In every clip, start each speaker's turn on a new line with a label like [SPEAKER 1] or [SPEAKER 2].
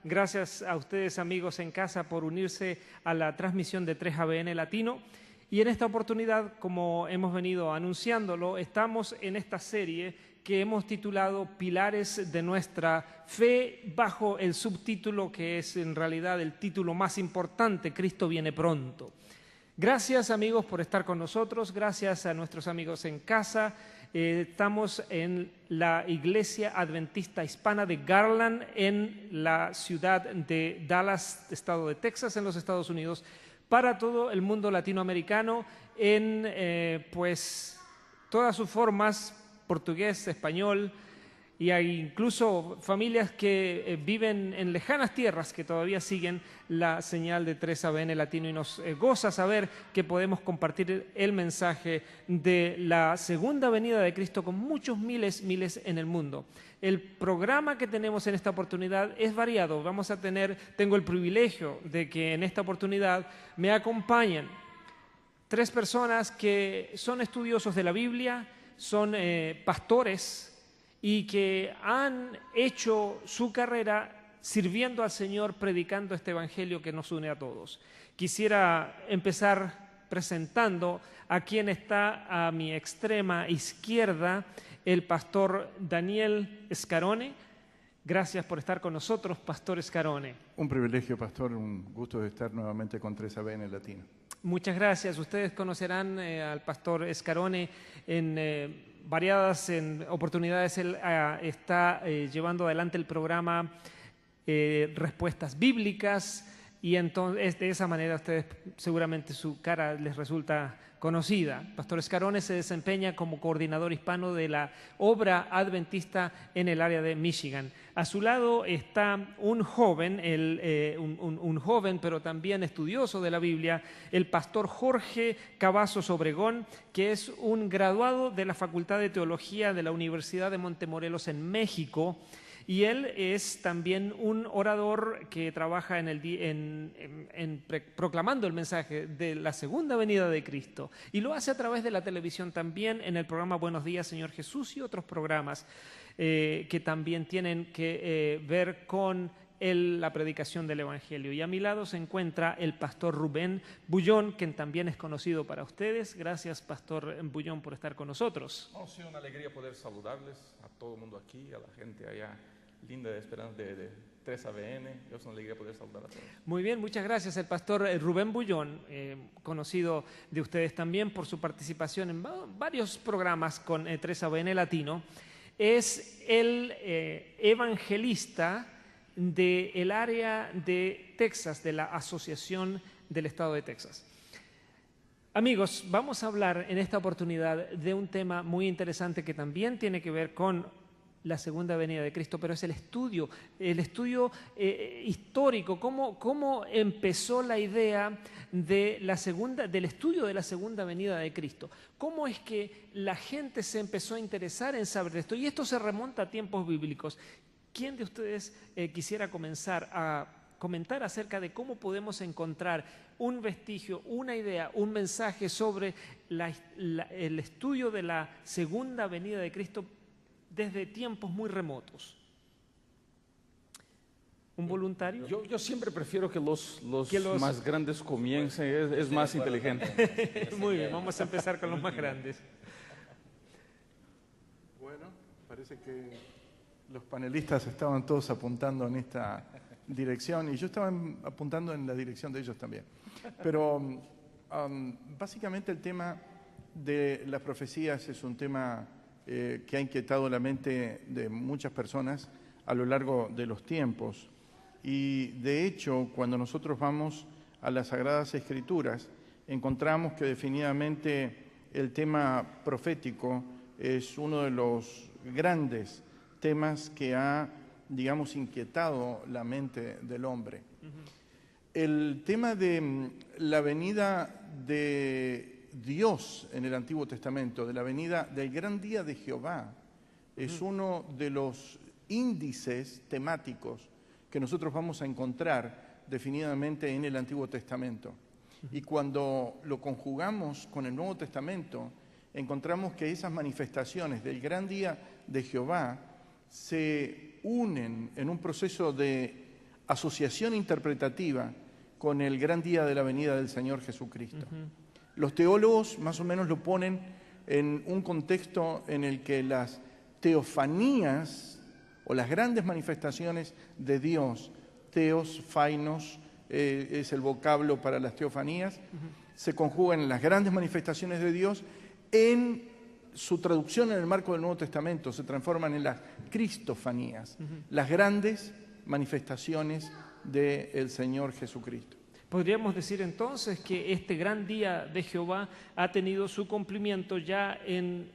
[SPEAKER 1] Gracias a ustedes, amigos en casa, por unirse a la transmisión de 3ABN Latino. Y en esta oportunidad, como hemos venido anunciándolo, estamos en esta serie que hemos titulado Pilares de nuestra fe, bajo el subtítulo que es en realidad el título más importante: Cristo viene pronto. Gracias, amigos, por estar con nosotros. Gracias a nuestros amigos en casa. Estamos en la Iglesia Adventista Hispana de Garland, en la ciudad de Dallas, estado de Texas, en los Estados Unidos, para todo el mundo latinoamericano, en pues todas sus formas: portugués, español, y hay incluso familias que viven en lejanas tierras que todavía siguen la señal de 3ABN Latino, y nos goza saber que podemos compartir el mensaje de la segunda venida de Cristo con muchos miles en el mundo. El programa que tenemos en esta oportunidad es variado. Tengo el privilegio de que en esta oportunidad me acompañan 3 personas que son estudiosos de la Biblia, son pastores, y que han hecho su carrera sirviendo al Señor, predicando este evangelio que nos une a todos. Quisiera empezar presentando a quien está a mi extrema izquierda, el pastor Daniel Scarone. Gracias por estar con nosotros, pastor Scarone.
[SPEAKER 2] Un privilegio, pastor, un gusto de estar nuevamente con 3ABN Latino.
[SPEAKER 1] Muchas gracias. Ustedes conocerán al pastor Scarone en variadas oportunidades. Él está llevando adelante el programa Respuestas Bíblicas, y entonces de esa manera ustedes seguramente su cara les resulta conocida. Pastor Scarone se desempeña como coordinador hispano de la obra adventista en el área de Michigan. A su lado está un joven, un joven pero también estudioso de la Biblia, el pastor Jorge Cavazos Obregón, que es un graduado de la Facultad de Teología de la Universidad de Montemorelos en México. Y él es también un orador que trabaja proclamando el mensaje de la segunda venida de Cristo. Y lo hace a través de la televisión también, en el programa Buenos Días, Señor Jesús, y otros programas que también tienen que ver con la predicación del Evangelio. Y a mi lado se encuentra el pastor Rubén Bullón, quien también es conocido para ustedes. Gracias, pastor Bullón, por estar con nosotros.
[SPEAKER 3] Oh, sí, una alegría poder saludarles a todo el mundo aquí, a la gente allá linda de Esperanza de 3ABN. Es una alegría poder saludar a todos.
[SPEAKER 1] Muy bien, muchas gracias. El pastor Rubén Bullón, conocido de ustedes también por su participación en varios programas con 3ABN Latino, es el evangelista del área de Texas, de la Asociación del Estado de Texas. Amigos, vamos a hablar en esta oportunidad de un tema muy interesante que también tiene que ver con la segunda venida de Cristo, pero es el estudio histórico, cómo empezó la idea del estudio de la segunda venida de Cristo. Cómo es que la gente se empezó a interesar en saber esto, y esto se remonta a tiempos bíblicos. ¿Quién de ustedes quisiera comenzar a comentar acerca de cómo podemos encontrar un vestigio, una idea, un mensaje sobre el estudio de la segunda venida de Cristo desde tiempos muy remotos? ¿Un voluntario?
[SPEAKER 3] Yo siempre prefiero que los más grandes comiencen, es más inteligente.
[SPEAKER 1] Muy bien, vamos a empezar con los más grandes.
[SPEAKER 2] Bueno, parece que los panelistas estaban todos apuntando en esta dirección, y yo estaba apuntando en la dirección de ellos también. Pero básicamente el tema de las profecías es un tema que ha inquietado la mente de muchas personas a lo largo de los tiempos. Y de hecho, cuando nosotros vamos a las Sagradas Escrituras, encontramos que definitivamente el tema profético es uno de los grandes temas que ha, digamos, inquietado la mente del hombre. El tema de la venida de Dios en el Antiguo Testamento, de la venida del gran día de Jehová, es uno de los índices temáticos que nosotros vamos a encontrar definitivamente en el Antiguo Testamento. Y cuando lo conjugamos con el Nuevo Testamento, encontramos que esas manifestaciones del gran día de Jehová se unen en un proceso de asociación interpretativa con el gran día de la venida del Señor Jesucristo. Los teólogos más o menos lo ponen en un contexto en el que las teofanías o las grandes manifestaciones de Dios, teos, fainos, es el vocablo para las teofanías, se conjugan en las grandes manifestaciones de Dios. En su traducción en el marco del Nuevo Testamento se transforman en las cristofanías, las grandes manifestaciones del Señor Jesucristo.
[SPEAKER 1] Podríamos decir entonces que este gran día de Jehová ha tenido su cumplimiento ya en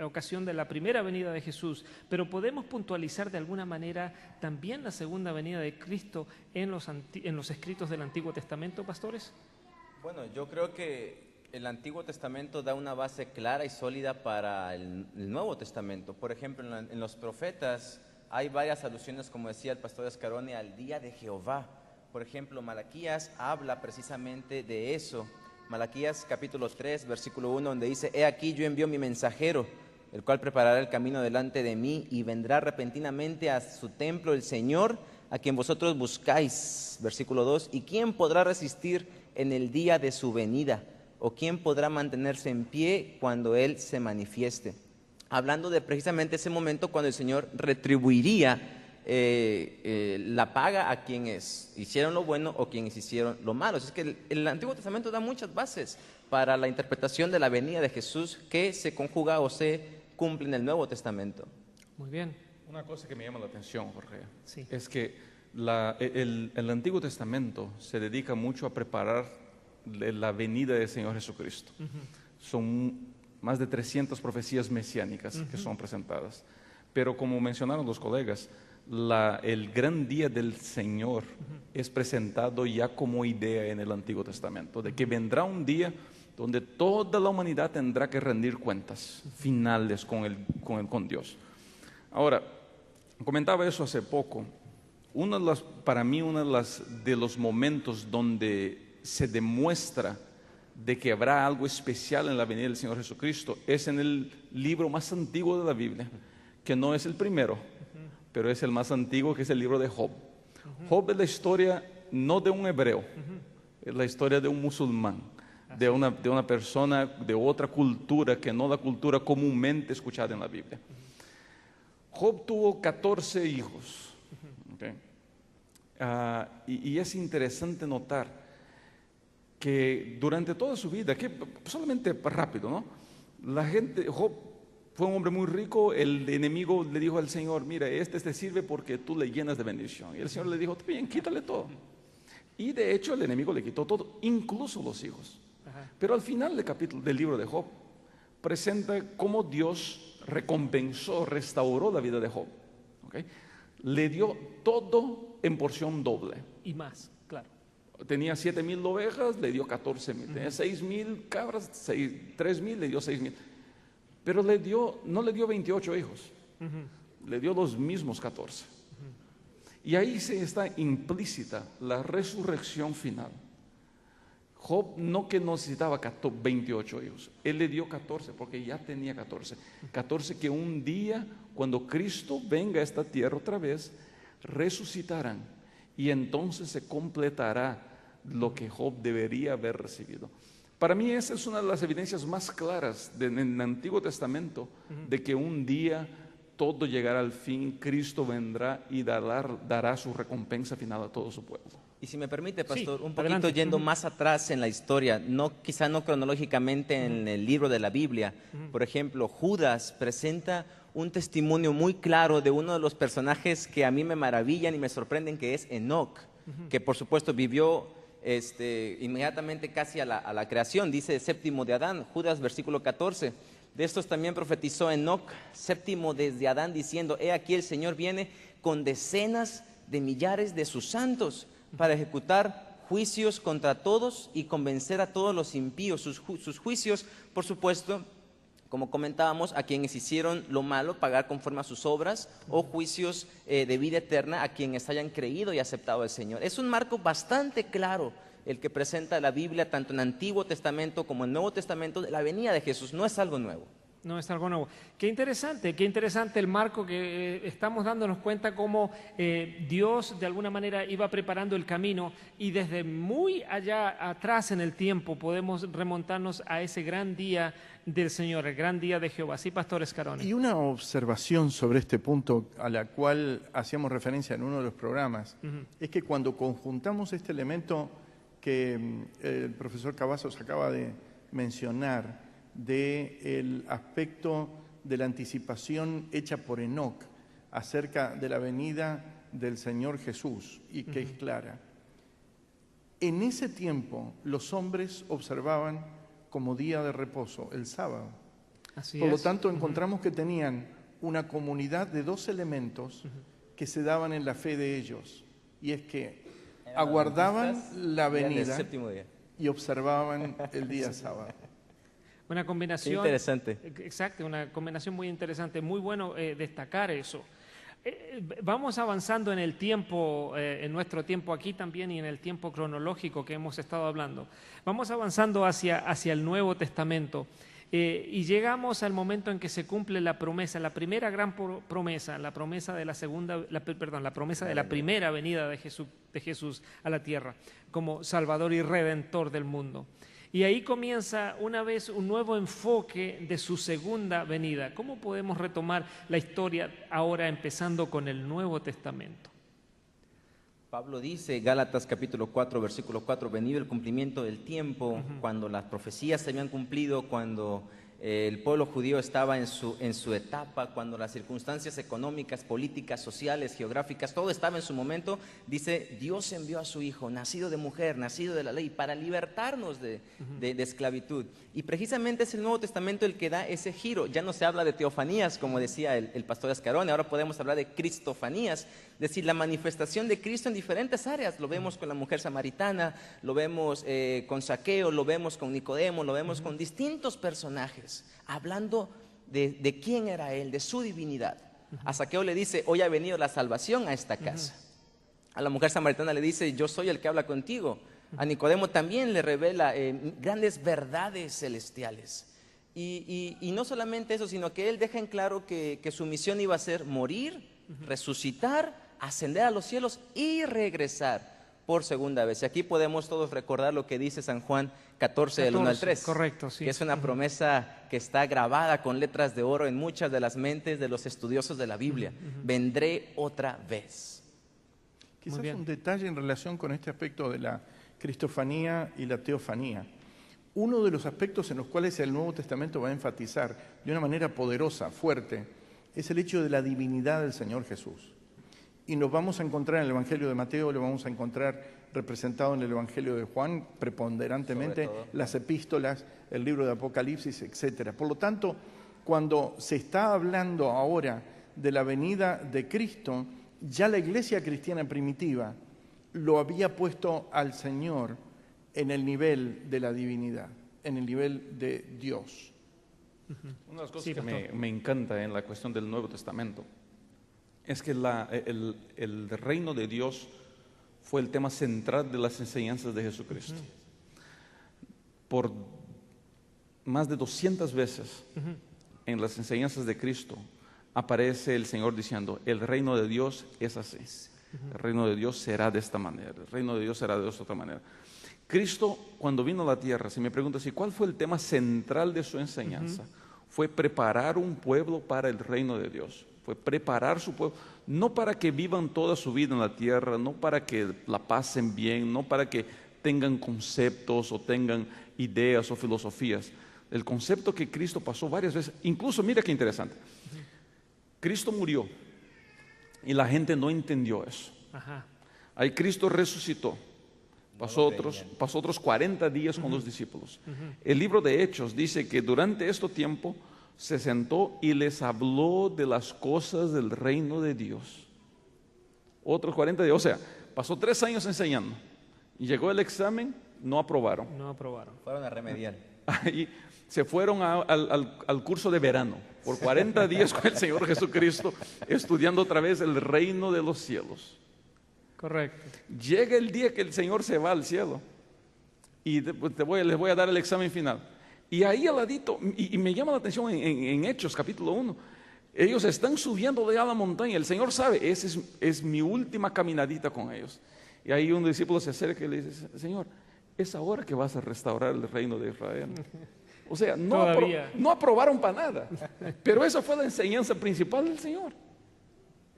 [SPEAKER 1] ocasión de la primera venida de Jesús, pero podemos puntualizar de alguna manera también la segunda venida de Cristo en los escritos del Antiguo Testamento, pastores.
[SPEAKER 4] Bueno, yo creo que el Antiguo Testamento da una base clara y sólida para el Nuevo Testamento. Por ejemplo, en los profetas hay varias alusiones, como decía el pastor Escarone, al día de Jehová. Por ejemplo, Malaquías habla precisamente de eso. Malaquías capítulo 3, versículo 1, donde dice: He aquí yo envío mi mensajero, el cual preparará el camino delante de mí, y vendrá repentinamente a su templo el Señor, a quien vosotros buscáis. Versículo 2, ¿y quién podrá resistir en el día de su venida? ¿O quién podrá mantenerse en pie cuando Él se manifieste? Hablando de precisamente ese momento cuando el Señor retribuiría la paga a quienes hicieron lo bueno o quienes hicieron lo malo. Es que el Antiguo Testamento da muchas bases para la interpretación de la venida de Jesús que se conjuga o se cumple en el Nuevo Testamento.
[SPEAKER 1] Muy bien.
[SPEAKER 3] Una cosa que me llama la atención, Jorge,
[SPEAKER 1] Sí.
[SPEAKER 3] es que el Antiguo Testamento se dedica mucho a preparar la venida del Señor Jesucristo. Son más de 300 profecías mesiánicas que son presentadas. Pero como mencionaron los colegas, el gran día del Señor es presentado ya como idea en el Antiguo Testamento, de que vendrá un día donde toda la humanidad tendrá que rendir cuentas finales con Dios. Ahora, comentaba eso hace poco. Para mí, uno de los momentos donde se demuestra de que habrá algo especial en la venida del Señor Jesucristo es en el libro más antiguo de la Biblia, que no es el primero, pero es el más antiguo, que es el libro de Job. Job es la historia no de un hebreo, es la historia de un musulmán, de una persona de otra cultura que no la cultura comúnmente escuchada en la Biblia. Job tuvo 14 hijos. ¿Okay? Y es interesante notar que durante toda su vida, que solamente rápido, ¿no? Job fue un hombre muy rico. El enemigo le dijo al Señor: mira, este te sirve porque tú le llenas de bendición. Y el Señor le dijo: está bien, quítale todo. Y de hecho el enemigo le quitó todo, incluso los hijos. Pero al final del libro de Job presenta cómo Dios recompensó, restauró la vida de Job. ¿Okay? Le dio todo en porción doble.
[SPEAKER 1] Y más, claro.
[SPEAKER 3] Tenía 7,000 ovejas, le dio 14,000. Tenía 6,000 cabras, 3,000, le dio 6,000. Pero no le dio 28 hijos, le dio los mismos 14. Y ahí está implícita la resurrección final. Job no que necesitaba 28 hijos, él le dio 14 porque ya tenía 14. 14 que un día, cuando Cristo venga a esta tierra otra vez, resucitarán, y entonces se completará lo que Job debería haber recibido. Para mí esa es una de las evidencias más claras en el Antiguo Testamento de que un día todo llegará al fin, Cristo vendrá y dará su recompensa final a todo su pueblo.
[SPEAKER 4] Y si me permite, pastor,
[SPEAKER 1] Sí,
[SPEAKER 4] un poquito
[SPEAKER 1] adelante.
[SPEAKER 4] yendo más atrás en la historia, quizá no cronológicamente en el libro de la Biblia. Por ejemplo, Judas presenta un testimonio muy claro de uno de los personajes que a mí me maravillan y me sorprenden, que es Enoc, que por supuesto vivió inmediatamente casi a la creación, dice séptimo de Adán, Judas versículo 14. De estos también profetizó Enoc, séptimo desde Adán, diciendo: he aquí el Señor viene con decenas de millares de sus santos para ejecutar juicios contra todos y convencer a todos los impíos. Sus juicios, por supuesto, como comentábamos, a quienes hicieron lo malo, pagar conforme a sus obras, o juicios de vida eterna a quienes hayan creído y aceptado al Señor. Es un marco bastante claro el que presenta la Biblia, tanto en Antiguo Testamento como en Nuevo Testamento, de la venida de Jesús. No es algo nuevo.
[SPEAKER 1] No es algo nuevo. Qué interesante el marco que estamos dándonos cuenta cómo Dios de alguna manera iba preparando el camino y desde muy allá atrás en el tiempo podemos remontarnos a ese gran día del Señor, el gran día de Jehová. Sí, Pastor Scaroni.
[SPEAKER 2] Y una observación sobre este punto a la cual hacíamos referencia en uno de los programas, es que cuando conjuntamos este elemento que el profesor Cavazos acaba de mencionar, del aspecto de la anticipación hecha por Enoc acerca de la venida del Señor Jesús, y que es clara. En ese tiempo los hombres observaban como día de reposo el sábado. Por lo tanto, encontramos que tenían una comunidad de dos elementos que se daban en la fe de ellos, y es que aguardaban la venida y observaban el día sábado.
[SPEAKER 1] Una combinación.
[SPEAKER 4] Qué interesante.
[SPEAKER 1] Exacto, una combinación muy interesante. Muy bueno destacar eso. Vamos avanzando en el tiempo, en nuestro tiempo aquí también y en el tiempo cronológico que hemos estado hablando. Vamos avanzando hacia el Nuevo Testamento y llegamos al momento en que se cumple la promesa, la primera gran promesa, la promesa de la promesa de la primera venida de Jesús a la tierra como Salvador y Redentor del mundo. Y ahí comienza una vez un nuevo enfoque de su segunda venida. ¿Cómo podemos retomar la historia ahora empezando con el Nuevo Testamento?
[SPEAKER 4] Pablo dice, Gálatas capítulo 4, versículo 4, venido el cumplimiento del tiempo, cuando las profecías se habían cumplido, cuando el pueblo judío estaba en su etapa, cuando las circunstancias económicas, políticas, sociales, geográficas, todo estaba en su momento, dice, Dios envió a su Hijo, nacido de mujer, nacido de la ley, para libertarnos de esclavitud. Y precisamente es el Nuevo Testamento el que da ese giro. Ya no se habla de teofanías, como decía el pastor Ascarone, ahora podemos hablar de cristofanías, es decir, la manifestación de Cristo en diferentes áreas. Lo vemos con la mujer samaritana, lo vemos con Zaqueo, lo vemos con Nicodemo, lo vemos con distintos personajes, hablando de quién era Él, de su divinidad. A Zaqueo le dice, hoy ha venido la salvación a esta casa. A la mujer samaritana le dice, yo soy el que habla contigo. A Nicodemo también le revela grandes verdades celestiales. Y no solamente eso, sino que él deja en claro que su misión iba a ser morir, resucitar, ascender a los cielos y regresar por segunda vez. Y aquí podemos todos recordar lo que dice San Juan 14, del 1 al 3.
[SPEAKER 1] Correcto, sí.
[SPEAKER 4] Que es una promesa que está grabada con letras de oro en muchas de las mentes de los estudiosos de la Biblia. Vendré otra vez.
[SPEAKER 2] Quizás un detalle en relación con este aspecto de la cristofanía y la teofanía. Uno de los aspectos en los cuales el Nuevo Testamento va a enfatizar de una manera poderosa, fuerte, es el hecho de la divinidad del Señor Jesús. Y nos vamos a encontrar en el Evangelio de Mateo, lo vamos a encontrar representado en el Evangelio de Juan, preponderantemente, las epístolas, el libro de Apocalipsis, etc. Por lo tanto, cuando se está hablando ahora de la venida de Cristo, ya la iglesia cristiana primitiva lo había puesto al Señor en el nivel de la divinidad, en el nivel de Dios.
[SPEAKER 3] Una de las cosas que me encanta en la cuestión del Nuevo Testamento es que el reino de Dios fue el tema central de las enseñanzas de Jesucristo. Por más de 200 veces en las enseñanzas de Cristo aparece el Señor diciendo, el reino de Dios es así. El reino de Dios será de esta manera, el reino de Dios será de otra manera. Cristo, cuando vino a la tierra, si me preguntas, ¿cuál fue el tema central de su enseñanza? Fue preparar un pueblo para el reino de Dios. Fue preparar su pueblo, no para que vivan toda su vida en la tierra, no para que la pasen bien, no para que tengan conceptos o tengan ideas o filosofías. El concepto que Cristo pasó varias veces, incluso mira qué interesante, Cristo murió y la gente no entendió eso. Ahí Cristo resucitó. Pasó otros 40 días con los discípulos. El libro de Hechos dice que durante este tiempo se sentó y les habló de las cosas del reino de Dios. Otros 40 días, o sea, pasó 3 años enseñando. Y llegó el examen, no aprobaron.
[SPEAKER 4] Fueron a remediar.
[SPEAKER 3] Ahí se fueron al curso de verano, por 40 días con el Señor Jesucristo, estudiando otra vez el reino de los cielos.
[SPEAKER 1] Correcto.
[SPEAKER 3] Llega el día que el Señor se va al cielo y les voy a dar el examen final. Y ahí al ladito, y me llama la atención en Hechos capítulo 1, ellos están subiendo de a la montaña, el Señor sabe, esa es mi última caminadita con ellos. Y ahí un discípulo se acerca y le dice, Señor, es ahora que vas a restaurar el reino de Israel. O sea, no aprobaron para nada, pero esa fue la enseñanza principal del Señor.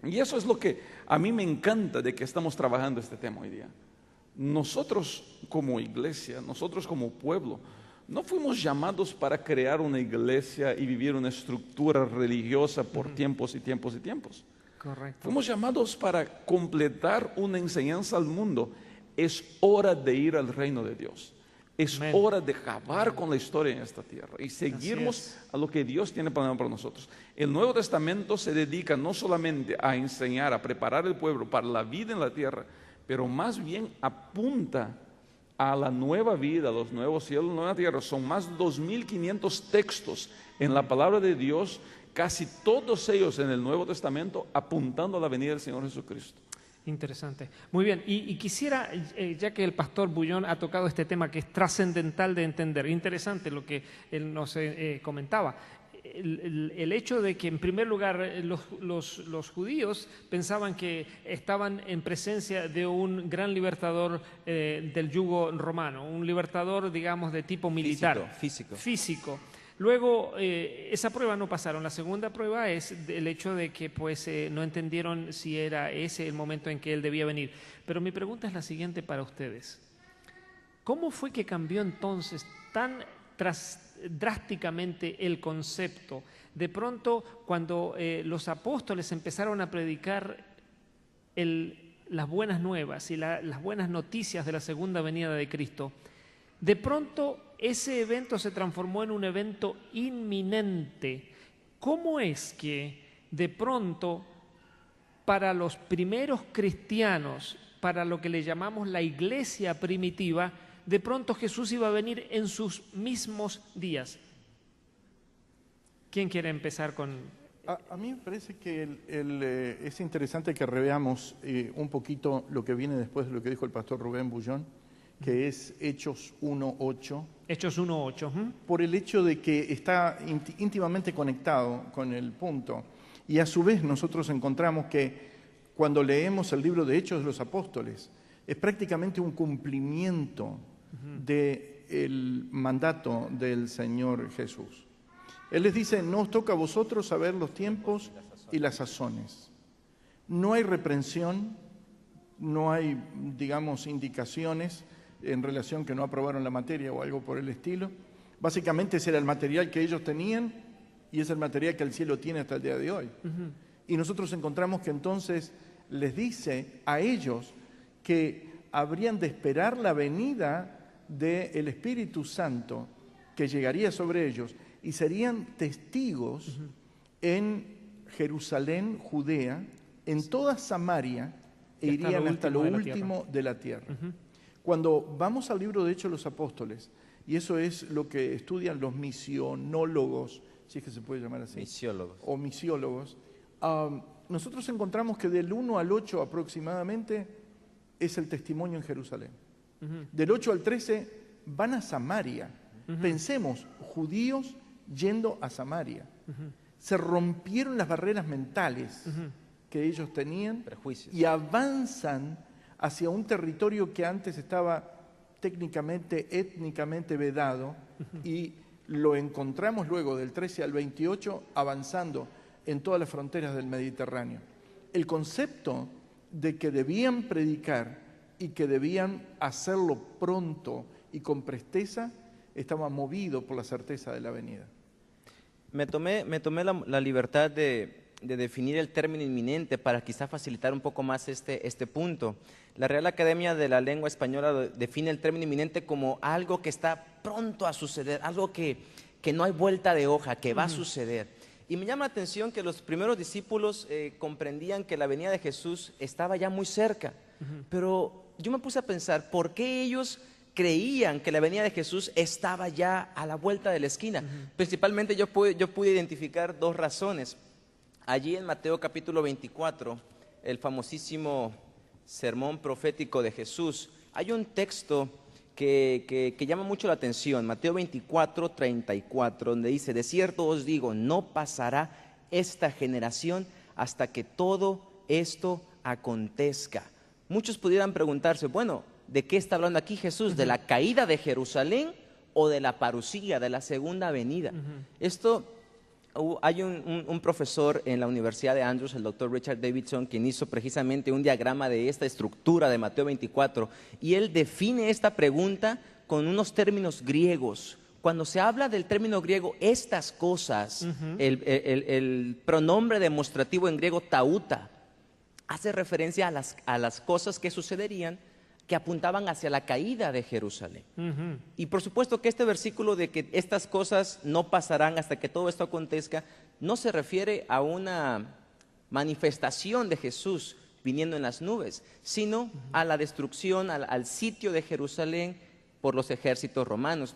[SPEAKER 3] Y eso es lo que a mí me encanta de que estamos trabajando este tema hoy día. Nosotros como iglesia, nosotros como pueblo, no fuimos llamados para crear una iglesia y vivir una estructura religiosa por tiempos y tiempos y tiempos.
[SPEAKER 1] Correcto.
[SPEAKER 3] Fuimos llamados para completar una enseñanza al mundo. Es hora de ir al reino de Dios. Es
[SPEAKER 1] Amén.
[SPEAKER 3] hora de acabar con la historia en esta tierra y seguirnos a lo que Dios tiene planeado para nosotros. El Nuevo Testamento se dedica no solamente a enseñar, a preparar el pueblo para la vida en la tierra, pero más bien apunta a la nueva vida, a los nuevos cielos, la nueva tierra. Son más de 2.500 textos en la palabra de Dios, casi todos ellos en el Nuevo Testamento, apuntando a la venida del Señor Jesucristo.
[SPEAKER 1] Interesante. Muy bien, y quisiera, ya que el pastor Bullón ha tocado este tema que es trascendental de entender, interesante lo que él nos comentaba, el hecho de que en primer lugar los judíos pensaban que estaban en presencia de un gran libertador del yugo romano, un libertador, digamos, de tipo militar. Físico. Luego, esa prueba no pasaron. La segunda prueba es el hecho de que pues, no entendieron si era ese el momento en que él debía venir. Pero mi pregunta es la siguiente para ustedes. ¿Cómo fue que cambió entonces tan drásticamente el concepto? De pronto, cuando los apóstoles empezaron a predicar las buenas nuevas y las buenas noticias de la segunda venida de Cristo, de pronto ese evento se transformó en un evento inminente. ¿Cómo es que de pronto para los primeros cristianos, para lo que le llamamos la iglesia primitiva, de pronto Jesús iba a venir en sus mismos días? ¿Quién quiere empezar con...?
[SPEAKER 2] A mí me parece que es interesante que reveamos un poquito lo que viene después de lo que dijo el pastor Rubén Bullón, que es Hechos 1.8.
[SPEAKER 1] Hechos 1.8.
[SPEAKER 2] Por el hecho de que está íntimamente conectado con el punto. Y a su vez nosotros encontramos que cuando leemos el libro de Hechos de los Apóstoles, es prácticamente un cumplimiento del mandato del Señor Jesús. Él les dice, no os toca a vosotros saber los tiempos y las sazones. No hay reprensión, no hay, digamos, indicaciones en relación que no aprobaron la materia o algo por el estilo. Básicamente ese era el material que ellos tenían y es el material que el cielo tiene hasta el día de hoy. Y nosotros encontramos que entonces les dice a ellos que habrían de esperar la venida del Espíritu Santo que llegaría sobre ellos y serían testigos en Jerusalén, Judea, en toda Samaria e irían hasta lo último de la tierra. Cuando vamos al libro de Hechos de los Apóstoles, y eso es lo que estudian los misionólogos, si es que se puede llamar así, o misiólogos, nosotros encontramos que del 1 al 8 aproximadamente es el testimonio en Jerusalén. Del 8 al 13 van a Samaria. Pensemos, judíos yendo a Samaria. Se rompieron las barreras mentales que ellos tenían y avanzan hacia un territorio que antes estaba técnicamente, étnicamente vedado, y lo encontramos luego del 13 al 28 avanzando en todas las fronteras del Mediterráneo. El concepto de que debían predicar y que debían hacerlo pronto y con presteza estaba movido por la certeza de la venida.
[SPEAKER 4] Me tomé la libertad de definir el término inminente para quizá facilitar un poco más este punto. La Real Academia de la Lengua Española define el término inminente como algo que está pronto a suceder, algo que no hay vuelta de hoja, que va a suceder. Y me llama la atención que los primeros discípulos comprendían que la venida de Jesús estaba ya muy cerca, pero yo me puse a pensar, ¿por qué ellos creían que la venida de Jesús estaba ya a la vuelta de la esquina? Principalmente yo pude identificar dos razones. Allí en Mateo capítulo 24, el famosísimo sermón profético de Jesús, hay un texto que llama mucho la atención. Mateo 24, 34, donde dice: de cierto os digo, no pasará esta generación hasta que todo esto acontezca. Muchos pudieran preguntarse, bueno, ¿de qué está hablando aquí Jesús? ¿De la caída de Jerusalén o de la parucía, de la segunda venida? Hay un profesor en la Universidad de Andrews, el doctor Richard Davidson, quien hizo precisamente un diagrama de esta estructura de Mateo 24, y él define esta pregunta con unos términos griegos. Cuando se habla del término griego, estas cosas, el pronombre demostrativo en griego tauta, hace referencia a las cosas que sucederían, que apuntaban hacia la caída de Jerusalén. Y por supuesto que este versículo de que estas cosas no pasarán hasta que todo esto acontezca, no se refiere a una manifestación de Jesús viniendo en las nubes, sino a la destrucción, al sitio de Jerusalén por los ejércitos romanos.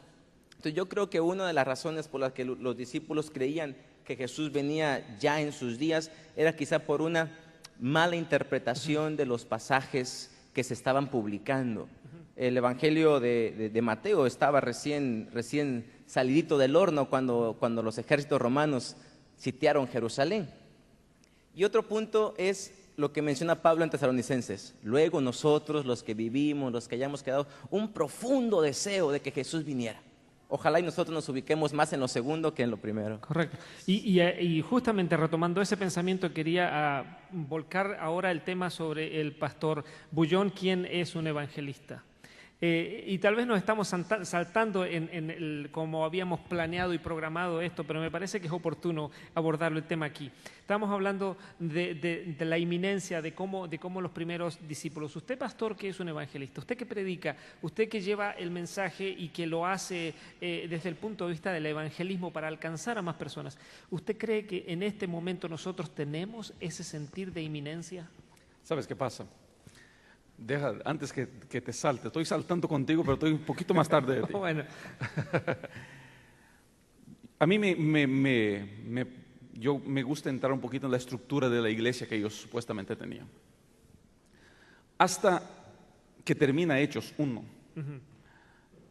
[SPEAKER 4] Entonces yo creo que una de las razones por las que los discípulos creían que Jesús venía ya en sus días era quizá por una mala interpretación de los pasajes que se estaban publicando. El Evangelio de Mateo estaba recién salidito del horno cuando los ejércitos romanos sitiaron Jerusalén. Y otro punto es lo que menciona Pablo en Tesalonicenses: luego nosotros, los que vivimos, los que hayamos quedado, un profundo deseo de que Jesús viniera. Ojalá y nosotros nos ubiquemos más en lo segundo que en lo primero.
[SPEAKER 1] Correcto. Y justamente retomando ese pensamiento, quería volcar ahora el tema sobre el pastor Bullón, quien es un evangelista. Y tal vez nos estamos saltando como habíamos planeado y programado esto, pero me parece que es oportuno abordarlo el tema aquí. Estamos hablando de la inminencia, de cómo los primeros discípulos. Usted, pastor, que es un evangelista, usted que predica, usted que lleva el mensaje y que lo hace desde el punto de vista del evangelismo para alcanzar a más personas, ¿usted cree que en este momento nosotros tenemos ese sentir de inminencia?
[SPEAKER 3] ¿Sabes qué pasa? Deja, antes que te salte, estoy saltando contigo, pero estoy un poquito más tarde de ti.
[SPEAKER 1] Bueno.
[SPEAKER 3] A mí me gusta entrar un poquito en la estructura de la iglesia que ellos supuestamente tenían. Hasta que termina Hechos 1,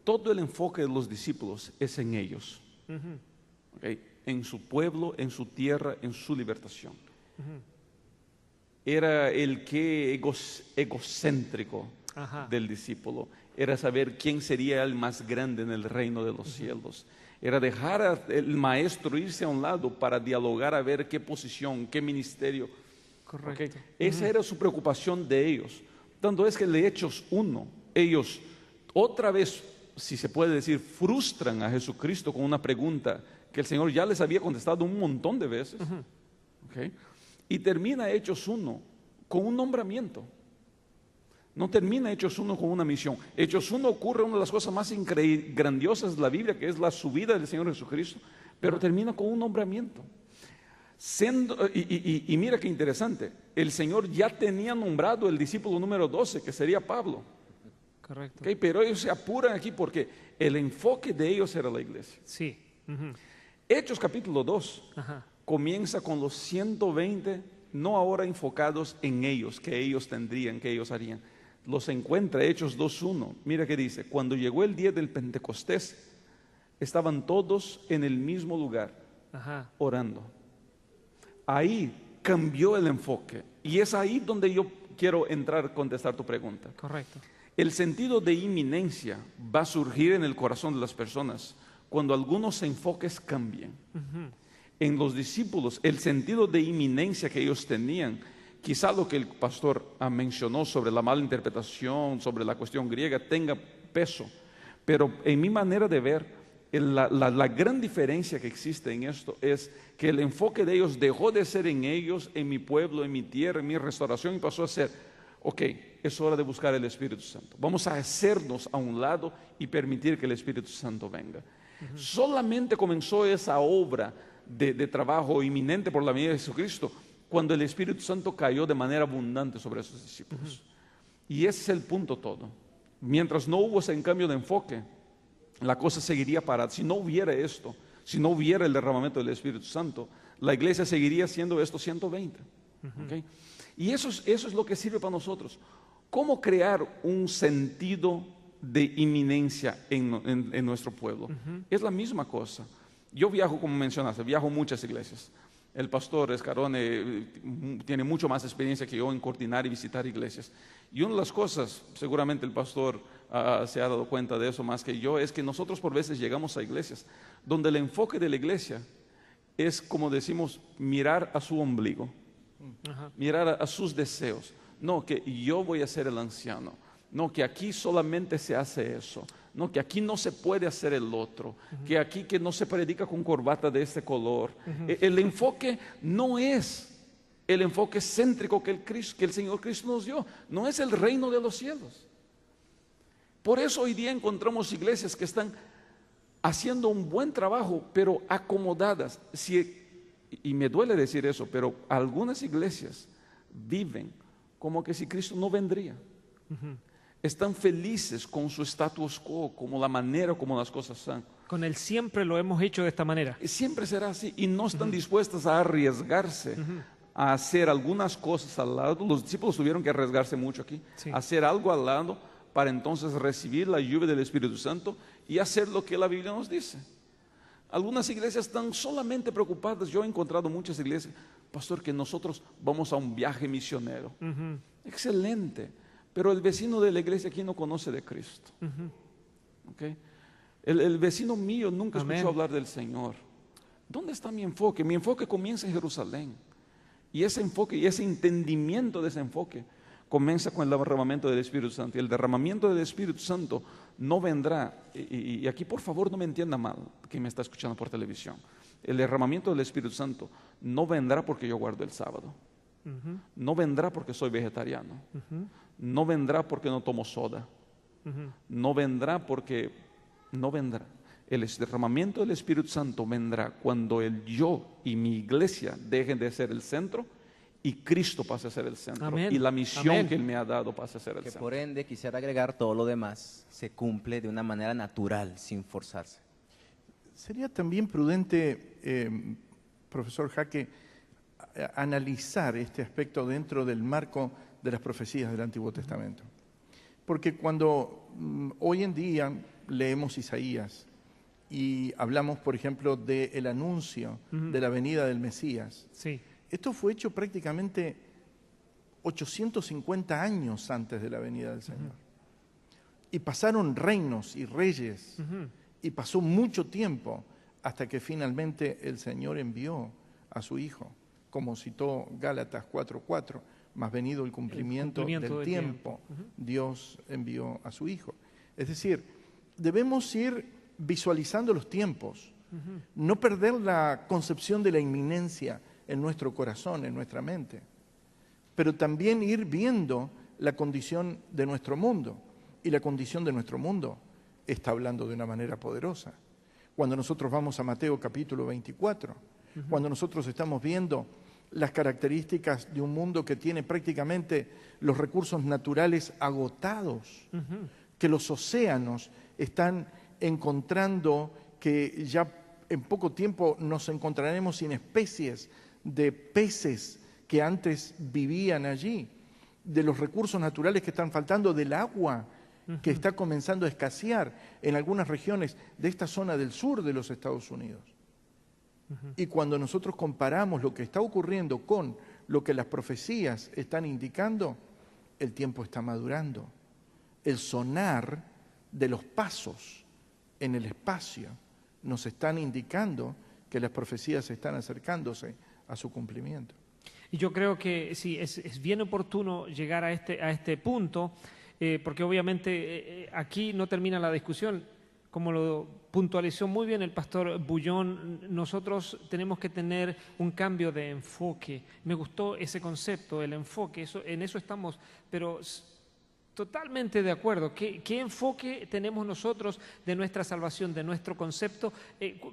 [SPEAKER 3] todo el enfoque de los discípulos es en ellos, ¿okay? En su pueblo, en su tierra, en su libertación. Era el que egocéntrico del discípulo, era saber quién sería el más grande en el reino de los cielos, era dejar al maestro irse a un lado para dialogar a ver qué posición, qué ministerio.
[SPEAKER 1] Correcto.
[SPEAKER 3] ¿Okay? Esa era su preocupación de ellos. Tanto es que en Hechos 1, ellos otra vez, si se puede decir, frustran a Jesucristo con una pregunta que el Señor ya les había contestado un montón de veces. ¿Okay? Y termina Hechos 1 con un nombramiento. No termina Hechos 1 con una misión. Hechos 1 ocurre una de las cosas más grandiosas de la Biblia, que es la subida del Señor Jesucristo, pero termina con un nombramiento. Y mira qué interesante, el Señor ya tenía nombrado el discípulo número 12, que sería Pablo.
[SPEAKER 1] Correcto.
[SPEAKER 3] ¿Okay? Pero ellos se apuran aquí porque el enfoque de ellos era la iglesia.
[SPEAKER 1] Sí.
[SPEAKER 3] Hechos capítulo 2 comienza con los 120, no ahora enfocados en ellos, que ellos tendrían, que ellos harían. Los encuentra Hechos 2.1. Mira qué dice: cuando llegó el día del Pentecostés, estaban todos en el mismo lugar, orando. Ahí cambió el enfoque. Y es ahí donde yo quiero entrar a contestar tu pregunta.
[SPEAKER 1] Correcto.
[SPEAKER 3] El sentido de inminencia va a surgir en el corazón de las personas cuando algunos enfoques cambien. En los discípulos, el sentido de inminencia que ellos tenían, quizá lo que el pastor mencionó sobre la mala interpretación, sobre la cuestión griega, tenga peso. Pero en mi manera de ver, la gran diferencia que existe en esto es que el enfoque de ellos dejó de ser en ellos, en mi pueblo, en mi tierra, en mi restauración, y pasó a ser: ok, es hora de buscar el Espíritu Santo. Vamos a hacernos a un lado y permitir que el Espíritu Santo venga. Solamente comenzó esa obra de trabajo inminente por la venida de Jesucristo cuando el Espíritu Santo cayó de manera abundante sobre esos discípulos. Y ese es el punto todo. Mientras no hubo ese cambio de enfoque, la cosa seguiría parada. Si no hubiera esto, si no hubiera el derramamiento del Espíritu Santo, la iglesia seguiría siendo estos 120. ¿Okay? Y eso es lo que sirve para nosotros. ¿Cómo crear un sentido de inminencia en nuestro pueblo. Es la misma cosa. Yo viajo, como mencionaste, viajo a muchas iglesias. El pastor Escarone tiene mucho más experiencia que yo en coordinar y visitar iglesias. Y una de las cosas, seguramente el pastor se ha dado cuenta de eso más que yo, es que nosotros por veces llegamos a iglesias donde el enfoque de la iglesia es, como decimos, mirar a su ombligo, mirar a sus deseos. No, que yo voy a ser el anciano. No, que aquí solamente se hace eso. No, que aquí no se puede hacer el otro. Que aquí que no se predica con corbata de este color. El enfoque no es el enfoque céntrico que el Señor Cristo nos dio. No es el reino de los cielos. Por eso hoy día encontramos iglesias que están haciendo un buen trabajo, pero acomodadas. Y me duele decir eso, pero algunas iglesias viven como que si Cristo no vendría. Están felices con su status quo, como la manera como las cosas son.
[SPEAKER 1] Con él siempre lo hemos hecho de esta manera.
[SPEAKER 3] Y siempre será así. Y no están dispuestas a arriesgarse a hacer algunas cosas al lado. Los discípulos tuvieron que arriesgarse mucho aquí.
[SPEAKER 1] Sí.
[SPEAKER 3] Hacer algo al lado para entonces recibir la lluvia del Espíritu Santo y hacer lo que la Biblia nos dice. Algunas iglesias están solamente preocupadas. Yo he encontrado muchas iglesias, pastor, que nosotros vamos a un viaje misionero. Excelente. Pero el vecino de la iglesia aquí no conoce de Cristo. ¿Okay? El vecino mío nunca escuchó hablar del Señor. ¿Dónde está mi enfoque? Mi enfoque comienza en Jerusalén. Y ese enfoque y ese entendimiento de ese enfoque comienza con el derramamiento del Espíritu Santo. Y el derramamiento del Espíritu Santo no vendrá, y aquí por favor no me entienda mal, que me está escuchando por televisión. El derramamiento del Espíritu Santo no vendrá porque yo guardo el sábado. No vendrá porque soy vegetariano. No vendrá porque no tomo soda. No vendrá porque no vendrá. El derramamiento del Espíritu Santo vendrá cuando el yo y mi iglesia dejen de ser el centro y Cristo pase a ser el centro.
[SPEAKER 1] Amén.
[SPEAKER 3] Y la misión que Él me ha dado pase a ser el
[SPEAKER 4] Que
[SPEAKER 3] centro.
[SPEAKER 4] por ende, quisiera agregar, todo lo demás se cumple de una manera natural, sin forzarse.
[SPEAKER 2] Sería también prudente, profesor Jaque, analizar este aspecto dentro del marco de las profecías del Antiguo Testamento. Porque cuando hoy en día leemos Isaías y hablamos, por ejemplo, del anuncio de la venida del Mesías,
[SPEAKER 1] Sí.
[SPEAKER 2] esto fue hecho prácticamente 850 años antes de la venida del Señor. Y pasaron reinos y reyes, y pasó mucho tiempo hasta que finalmente el Señor envió a su Hijo, como citó Gálatas 4:4, más venido el cumplimiento del tiempo, Dios envió a su Hijo. Es decir, debemos ir visualizando los tiempos, no perder la concepción de la inminencia en nuestro corazón, en nuestra mente, pero también ir viendo la condición de nuestro mundo. Y la condición de nuestro mundo está hablando de una manera poderosa. Cuando nosotros vamos a Mateo capítulo 24, cuando nosotros estamos viendo las características de un mundo que tiene prácticamente los recursos naturales agotados, que los océanos están encontrando que ya en poco tiempo nos encontraremos sin especies de peces que antes vivían allí, de los recursos naturales que están faltando, del agua que está comenzando a escasear en algunas regiones de esta zona del sur de los Estados Unidos. Y cuando nosotros comparamos lo que está ocurriendo con lo que las profecías están indicando, el tiempo está madurando. El sonar de los pasos en el espacio nos están indicando que las profecías están acercándose a su cumplimiento.
[SPEAKER 1] Y yo creo que sí, es bien oportuno llegar a este punto, porque obviamente aquí no termina la discusión. Como lo puntualizó muy bien el pastor Bullón, nosotros tenemos que tener un cambio de enfoque. Me gustó ese concepto, el enfoque, en eso estamos, pero totalmente de acuerdo. ¿Qué enfoque tenemos nosotros de nuestra salvación, de nuestro concepto?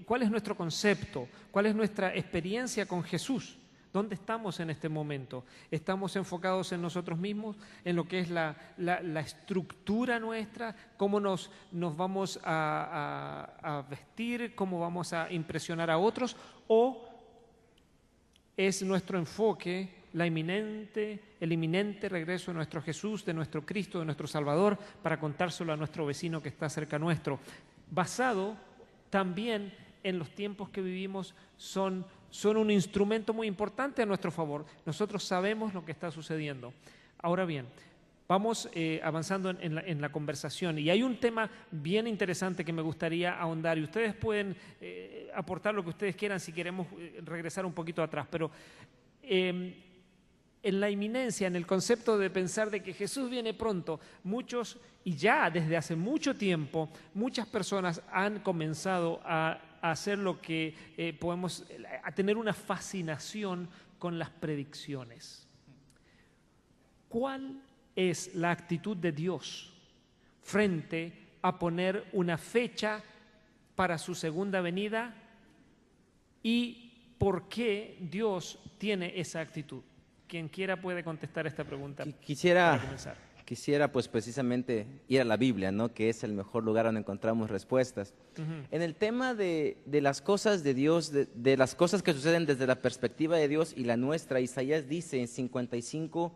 [SPEAKER 1] ¿Cuál es nuestro concepto? ¿Cuál es nuestra experiencia con Jesús? ¿Dónde estamos en este momento? ¿Estamos enfocados en nosotros mismos, en lo que es la estructura nuestra? ¿Cómo nos vamos a vestir? ¿Cómo vamos a impresionar a otros? ¿O es nuestro enfoque el inminente regreso de nuestro Jesús, de nuestro Cristo, de nuestro Salvador, para contárselo a nuestro vecino que está cerca nuestro. Basado también en los tiempos que vivimos, son un instrumento muy importante a nuestro favor. Nosotros sabemos lo que está sucediendo. Ahora bien, vamos avanzando en la conversación, y hay un tema bien interesante que me gustaría ahondar, y ustedes pueden aportar lo que ustedes quieran si queremos regresar un poquito atrás, pero en la inminencia, en el concepto de pensar de que Jesús viene pronto, muchos, y ya desde hace mucho tiempo, muchas personas han comenzado a hacer lo que a tener una fascinación con las predicciones. ¿Cuál es la actitud de Dios frente a poner una fecha para su segunda venida, y por qué Dios tiene esa actitud? Quien quiera puede contestar esta pregunta. Para comenzar.
[SPEAKER 4] Quisiera pues precisamente ir a la Biblia, ¿no? Que es el mejor lugar donde encontramos respuestas. En el tema de las cosas de Dios, de las cosas que suceden desde la perspectiva de Dios y la nuestra, Isaías dice en 55,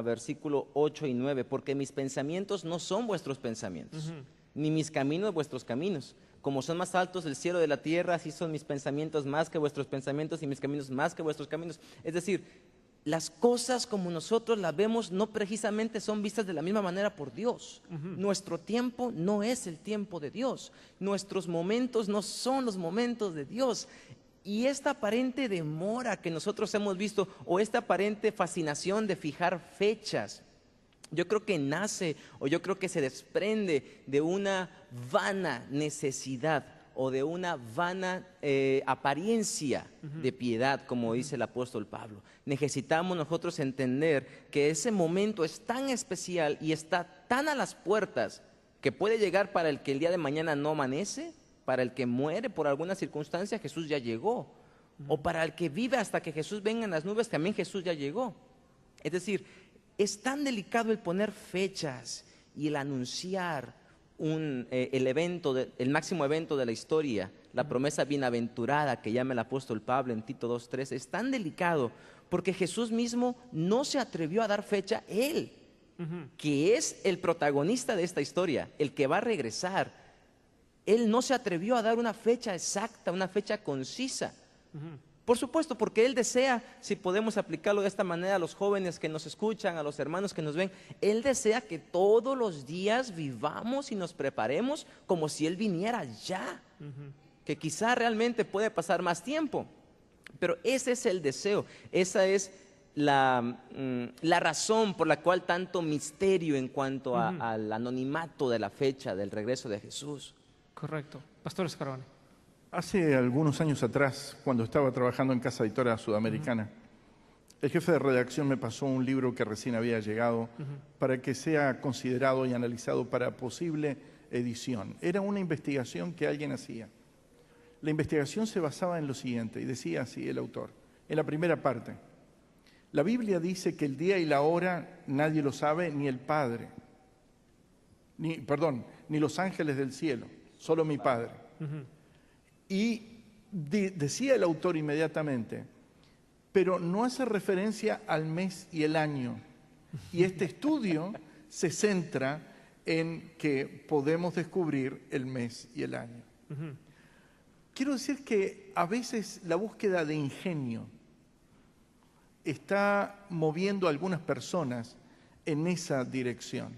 [SPEAKER 4] versículo 8 y 9, porque mis pensamientos no son vuestros pensamientos, ni mis caminos vuestros caminos. Como son más altos el cielo de la tierra, así son mis pensamientos más que vuestros pensamientos y mis caminos más que vuestros caminos. Es decir, las cosas como nosotros las vemos no precisamente son vistas de la misma manera por Dios. Nuestro tiempo no es el tiempo de Dios. Nuestros momentos no son los momentos de Dios. Y esta aparente demora que nosotros hemos visto, o esta aparente fascinación de fijar fechas, yo creo que nace, o yo creo que se desprende de una vana necesidad o de una vana apariencia de piedad, como dice el apóstol Pablo. Necesitamos nosotros entender que ese momento es tan especial y está tan a las puertas que puede llegar para el que el día de mañana no amanece, para el que muere por alguna circunstancia, Jesús ya llegó. O para el que vive hasta que Jesús venga en las nubes, también Jesús ya llegó. Es decir, es tan delicado el poner fechas y el anunciar el máximo evento de la historia, la promesa bienaventurada que llama el apóstol Pablo en Tito 2:3, es tan delicado porque Jesús mismo no se atrevió a dar fecha, Él, que es el protagonista de esta historia, el que va a regresar. Él no se atrevió a dar una fecha exacta, una fecha concisa. Por supuesto, porque Él desea, si podemos aplicarlo de esta manera a los jóvenes que nos escuchan, a los hermanos que nos ven, Él desea que todos los días vivamos y nos preparemos como si Él viniera ya, que quizá realmente puede pasar más tiempo, pero ese es el deseo, esa es la razón por la cual tanto misterio en cuanto al anonimato de la fecha del regreso de Jesús.
[SPEAKER 1] Correcto. Pastor Scarone.
[SPEAKER 2] Hace algunos años atrás, cuando estaba trabajando en Casa Editora Sudamericana, el jefe de redacción me pasó un libro que recién había llegado para que sea considerado y analizado para posible edición. Era una investigación que alguien hacía. La investigación se basaba en lo siguiente, y decía así el autor, en la primera parte: la Biblia dice que el día y la hora nadie lo sabe, ni el Padre, ni los ángeles del cielo, solo mi Padre. Y decía el autor inmediatamente, pero no hace referencia al mes y el año. Y este estudio se centra en que podemos descubrir el mes y el año. Quiero decir que a veces la búsqueda de ingenio está moviendo a algunas personas en esa dirección.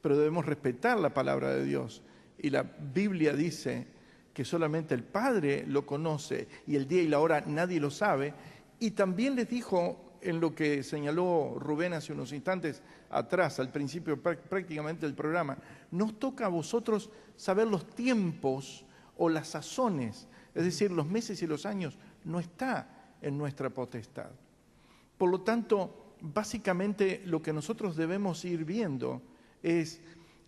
[SPEAKER 2] Pero debemos respetar la palabra de Dios. Y la Biblia dice que solamente el Padre lo conoce y el día y la hora nadie lo sabe. Y también les dijo, en lo que señaló Rubén hace unos instantes atrás, al principio prácticamente del programa, nos toca a vosotros saber los tiempos o las sazones, es decir, los meses y los años, no está en nuestra potestad. Por lo tanto, básicamente lo que nosotros debemos ir viendo es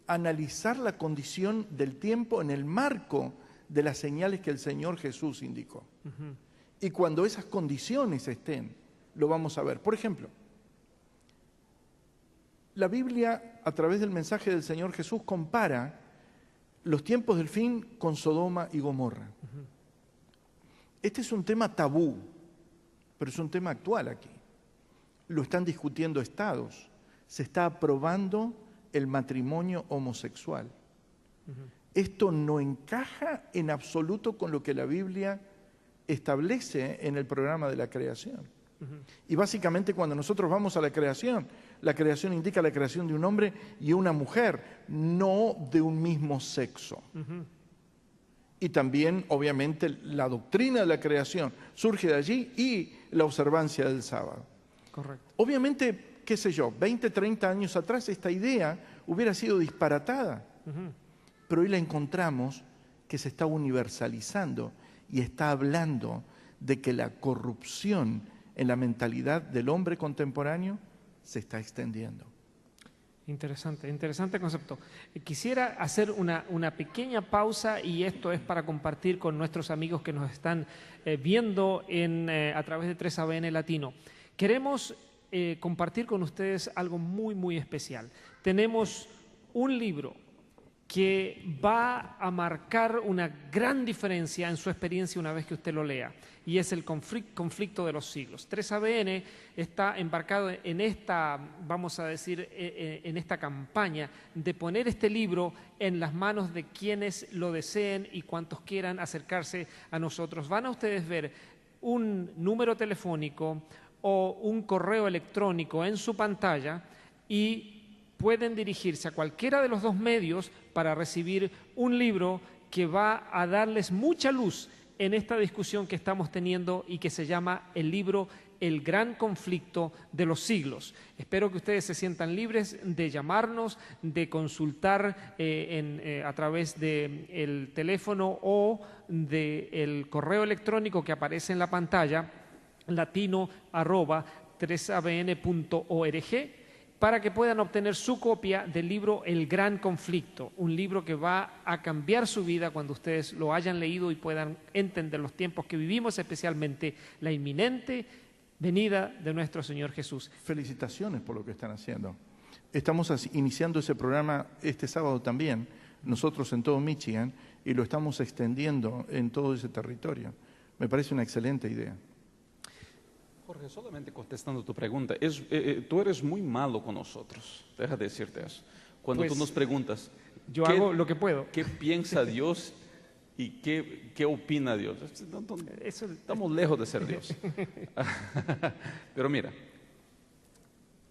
[SPEAKER 2] analizar la condición del tiempo en el marco de las señales que el Señor Jesús indicó. Y cuando esas condiciones estén, lo vamos a ver. Por ejemplo, la Biblia, a través del mensaje del Señor Jesús, compara los tiempos del fin con Sodoma y Gomorra. Este es un tema tabú, pero es un tema actual aquí. lo están discutiendo estados. Se está aprobando el matrimonio homosexual. Esto no encaja en absoluto con lo que la Biblia establece en el programa de la creación. Y básicamente cuando nosotros vamos a la creación indica la creación de un hombre y una mujer, no de un mismo sexo. Y también, obviamente, la doctrina de la creación surge de allí y la observancia del sábado.
[SPEAKER 1] Correcto.
[SPEAKER 2] Obviamente, qué sé yo, 20, 30 años atrás esta idea hubiera sido disparatada. Pero hoy la encontramos que se está universalizando y está hablando de que la corrupción en la mentalidad del hombre contemporáneo se está extendiendo.
[SPEAKER 1] Interesante, interesante concepto. Quisiera hacer una pequeña pausa y esto es para compartir con nuestros amigos que nos están viendo a través de 3ABN Latino. Queremos compartir con ustedes algo muy, muy especial. Tenemos un libro que va a marcar una gran diferencia en su experiencia una vez que usted lo lea, y es el conflicto de los siglos. 3ABN está embarcado en esta, vamos a decir, en esta campaña de poner este libro en las manos de quienes lo deseen y cuantos quieran acercarse a nosotros. Van a ustedes ver un número telefónico o un correo electrónico en su pantalla y pueden dirigirse a cualquiera de los dos medios para recibir un libro que va a darles mucha luz en esta discusión que estamos teniendo y que se llama el libro El Gran Conflicto de los Siglos. Espero que ustedes se sientan libres de llamarnos, de consultar a través del teléfono o del correo electrónico que aparece en la pantalla, latino@3abn.org, para que puedan obtener su copia del libro El Gran Conflicto, un libro que va a cambiar su vida cuando ustedes lo hayan leído y puedan entender los tiempos que vivimos, especialmente la inminente venida de nuestro Señor Jesús.
[SPEAKER 2] Felicitaciones por lo que están haciendo. Estamos iniciando ese programa este sábado también, nosotros en todo Michigan, y lo estamos extendiendo en todo ese territorio. Me parece una excelente idea.
[SPEAKER 3] Jorge, solamente contestando tu pregunta, tú eres muy malo con nosotros, deja de decirte eso. Cuando
[SPEAKER 1] Pues,
[SPEAKER 3] tú nos preguntas,
[SPEAKER 1] Yo hago lo que puedo.
[SPEAKER 3] ¿qué piensa Dios y qué opina Dios? Estamos lejos de ser Dios. Pero mira,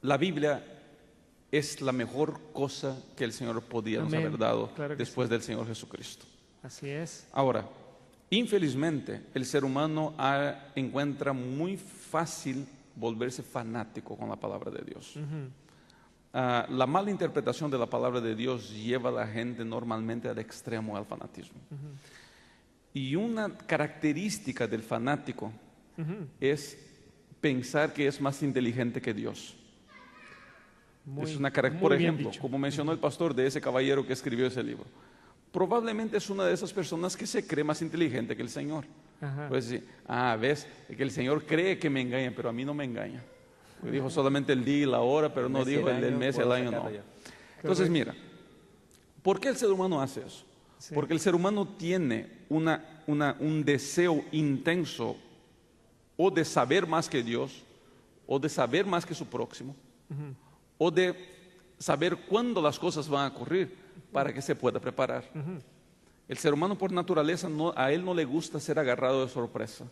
[SPEAKER 3] la Biblia es la mejor cosa que el Señor podía nos
[SPEAKER 1] Amén.
[SPEAKER 3] haber dado
[SPEAKER 1] Claro que
[SPEAKER 3] después del Señor Jesucristo.
[SPEAKER 1] Así es.
[SPEAKER 3] Ahora, infelizmente, el ser humano encuentra muy fácil volverse fanático con la palabra de Dios. La mala interpretación de la palabra de Dios lleva a la gente normalmente al extremo del fanatismo. Y una característica del fanático es pensar que es más inteligente que Dios.
[SPEAKER 1] Muy,
[SPEAKER 3] Por
[SPEAKER 1] bien
[SPEAKER 3] ejemplo,
[SPEAKER 1] dicho.
[SPEAKER 3] como mencionó el pastor de ese caballero que escribió ese libro, probablemente es una de esas personas que se cree más inteligente que el Señor.
[SPEAKER 1] Ajá.
[SPEAKER 3] Puedes decir, ves, que el Señor cree que me engaña, pero a mí no me engaña. Porque dijo solamente el día y la hora, pero no dijo el mes y el año, no. Entonces, mira, ¿por qué el ser humano hace eso?
[SPEAKER 1] Sí.
[SPEAKER 3] Porque el ser humano tiene un deseo intenso o de saber más que Dios, o de saber más que su próximo, o de saber cuándo las cosas van a ocurrir para que se pueda preparar. El ser humano por naturaleza, a él no le gusta ser agarrado de sorpresa.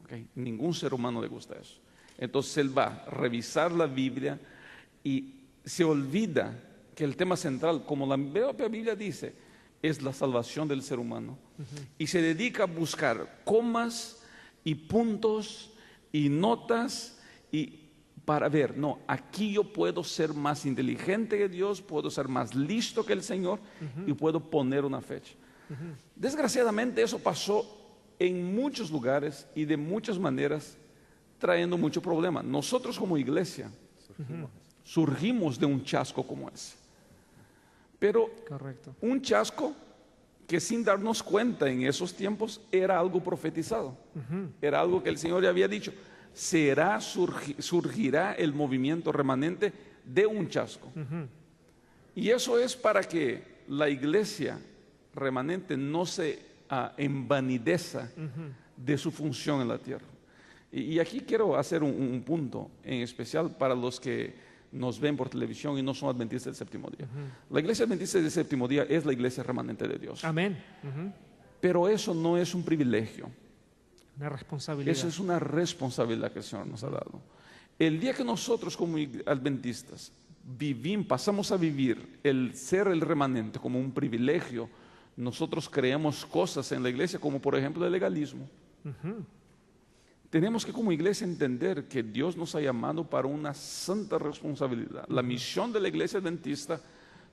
[SPEAKER 3] ¿Okay? Ningún ser humano le gusta eso. Entonces él va a revisar la Biblia y se olvida que el tema central, como la propia Biblia dice, es la salvación del ser humano. Y se dedica a buscar comas y puntos y notas y para ver, no, aquí yo puedo ser más inteligente que Dios, puedo ser más listo que el Señor y puedo poner una fecha. Desgraciadamente eso pasó en muchos lugares y de muchas maneras, trayendo mucho problema. Nosotros como iglesia surgimos de un chasco como ese. Pero
[SPEAKER 1] Correcto.
[SPEAKER 3] un chasco que sin darnos cuenta en esos tiempos era algo profetizado. Era algo que el Señor ya había dicho. Surgirá el movimiento remanente de un chasco. Y eso es para que la iglesia remanente no se envanideza de su función en la tierra. Y aquí quiero hacer un punto en especial para los que nos ven por televisión y no son adventistas del séptimo día. La iglesia adventista del séptimo día es la iglesia remanente de Dios.
[SPEAKER 1] Amén.
[SPEAKER 3] Pero eso no es un privilegio.
[SPEAKER 1] Una responsabilidad.
[SPEAKER 3] Eso es una responsabilidad que el Señor nos ha dado. El día que nosotros como adventistas pasamos a vivir el ser el remanente como un privilegio, nosotros creamos cosas en la iglesia como por ejemplo el legalismo. Tenemos que como iglesia entender que Dios nos ha llamado para una santa responsabilidad. La misión de la iglesia adventista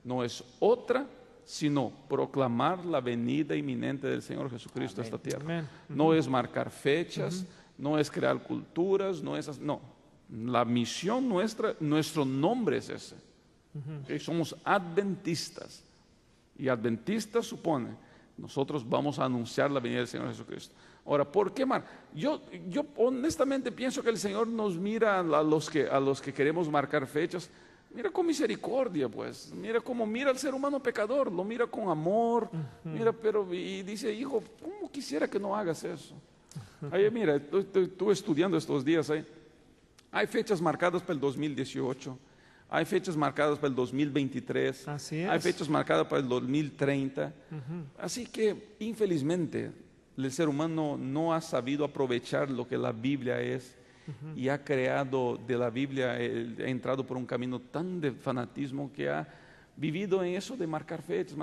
[SPEAKER 3] no es otra sino proclamar la venida inminente del Señor Jesucristo a esta tierra.
[SPEAKER 1] Amén.
[SPEAKER 3] No es marcar fechas, no es crear culturas, no. La misión nuestra, nuestro nombre es ese. ¿Okay? Somos adventistas. Y adventista supone, nosotros vamos a anunciar la venida del Señor Jesucristo. Ahora, ¿por qué mal? Yo honestamente pienso que el Señor nos mira a los que queremos marcar fechas, mira con misericordia, pues. Mira como mira al ser humano pecador, lo mira con amor, y dice, hijo, ¿cómo quisiera que no hagas eso? Ahí, mira, estuve estudiando estos días, hay fechas marcadas para el 2018, hay fechas marcadas para el 2023,
[SPEAKER 1] Así es.
[SPEAKER 3] hay fechas marcadas para el 2030. Así que, infelizmente, el ser humano no ha sabido aprovechar lo que la Biblia es y ha creado de la Biblia, ha entrado por un camino tan de fanatismo que ha vivido en eso de marcar fechas.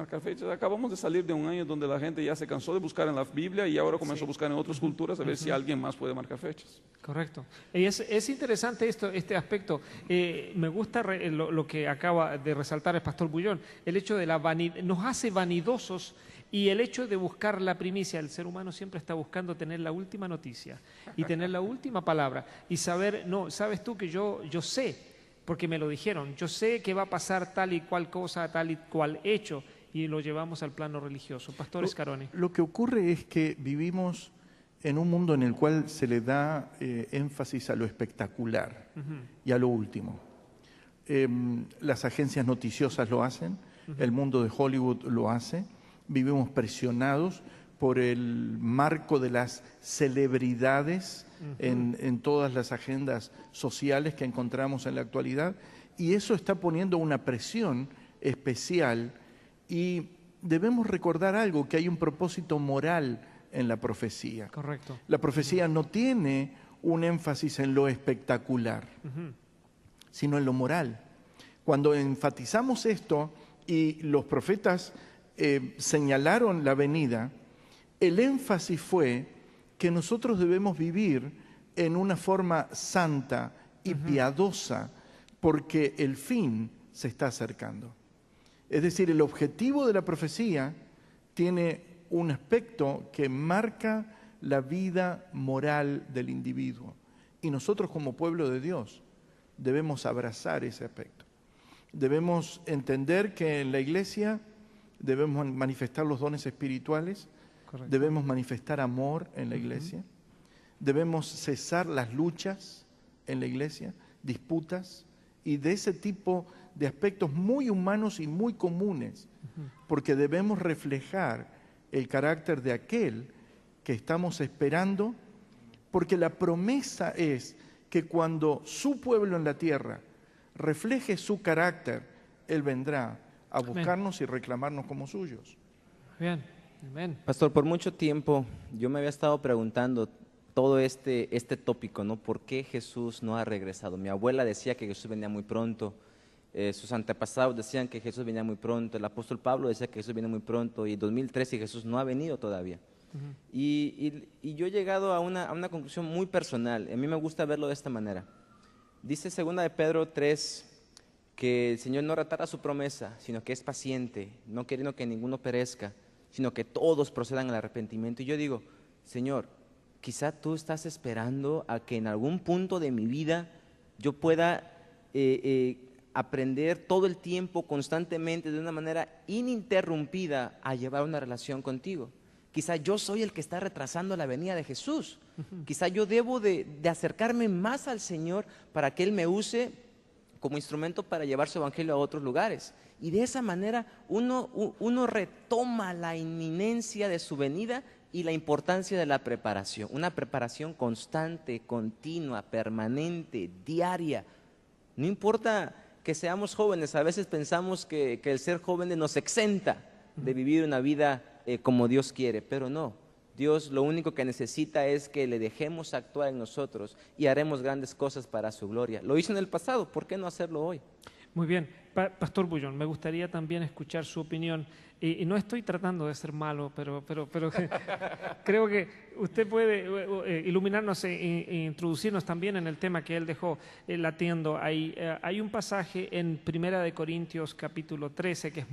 [SPEAKER 3] Acabamos de salir de un año donde la gente ya se cansó de buscar en la Biblia y ahora comenzó a buscar en otras culturas a ver si alguien más puede marcar fechas.
[SPEAKER 1] Correcto. Y es interesante este aspecto. Me gusta lo que acaba de resaltar el pastor Bullón, el hecho de la vanidad, nos hace vanidosos. Y el hecho de buscar la primicia, el ser humano siempre está buscando tener la última noticia y tener la última palabra y saber, no, sabes tú que yo sé, porque me lo dijeron, yo sé que va a pasar tal y cual cosa, tal y cual hecho, y lo llevamos al plano religioso. Pastor Scaroni.
[SPEAKER 2] Lo que ocurre es que vivimos en un mundo en el cual se le da énfasis a lo espectacular y a lo último. Las agencias noticiosas lo hacen, el mundo de Hollywood lo hace. Vivimos presionados por el marco de las celebridades en todas las agendas sociales que encontramos en la actualidad, y eso está poniendo una presión especial, y debemos recordar algo, que hay un propósito moral en la profecía.
[SPEAKER 1] Correcto.
[SPEAKER 2] La profecía no tiene un énfasis en lo espectacular, sino en lo moral. Cuando enfatizamos esto y los profetas señalaron la venida, el énfasis fue que nosotros debemos vivir en una forma santa y piadosa, porque el fin se está acercando. Es decir, el objetivo de la profecía tiene un aspecto que marca la vida moral del individuo, y nosotros como pueblo de Dios debemos abrazar ese aspecto. Debemos entender que en la iglesia debemos manifestar los dones espirituales. Correcto. Debemos manifestar amor en la iglesia, debemos cesar las luchas en la iglesia, disputas y de ese tipo de aspectos muy humanos y muy comunes, porque debemos reflejar el carácter de aquel que estamos esperando, porque la promesa es que cuando su pueblo en la tierra refleje su carácter, Él vendrá a buscarnos y reclamarnos como suyos.
[SPEAKER 1] Bien, amén.
[SPEAKER 4] Pastor, por mucho tiempo yo me había estado preguntando todo este tópico, ¿no? ¿Por qué Jesús no ha regresado? Mi abuela decía que Jesús venía muy pronto, sus antepasados decían que Jesús venía muy pronto, el apóstol Pablo decía que Jesús viene muy pronto, y en 2013 Jesús no ha venido todavía. Y yo he llegado a una conclusión muy personal. A mí me gusta verlo de esta manera. Dice 2 de Pedro 3 que el Señor no retarda su promesa, sino que es paciente, no queriendo que ninguno perezca, sino que todos procedan al arrepentimiento. Y yo digo, Señor, quizá tú estás esperando a que en algún punto de mi vida yo pueda aprender todo el tiempo, constantemente, de una manera ininterrumpida, a llevar una relación contigo. Quizá yo soy el que está retrasando la venida de Jesús. Quizá yo debo de acercarme más al Señor para que Él me use como instrumento para llevar su evangelio a otros lugares. Y de esa manera uno retoma la inminencia de su venida y la importancia de la preparación, una preparación constante, continua, permanente, diaria. No importa que seamos jóvenes, a veces pensamos que el ser jóvenes nos exenta de vivir una vida como Dios quiere, pero no. Dios lo único que necesita es que le dejemos actuar en nosotros y haremos grandes cosas para su gloria. Lo hizo en el pasado, ¿por qué no hacerlo hoy?
[SPEAKER 1] Muy bien. Pastor Bullón, me gustaría también escuchar su opinión. Y no estoy tratando de ser malo, pero creo que usted puede iluminarnos e introducirnos también en el tema que él dejó latiendo ahí. Hay un pasaje en 1 Corintios capítulo 13 que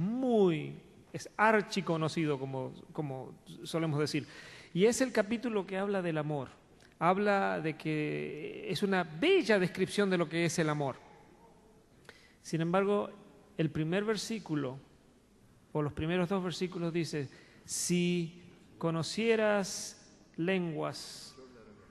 [SPEAKER 1] es archiconocido, como solemos decir. Y es el capítulo que habla del amor. Habla de que es una bella descripción de lo que es el amor. Sin embargo, el primer versículo, o los primeros 2 versículos dice, si conocieras lenguas,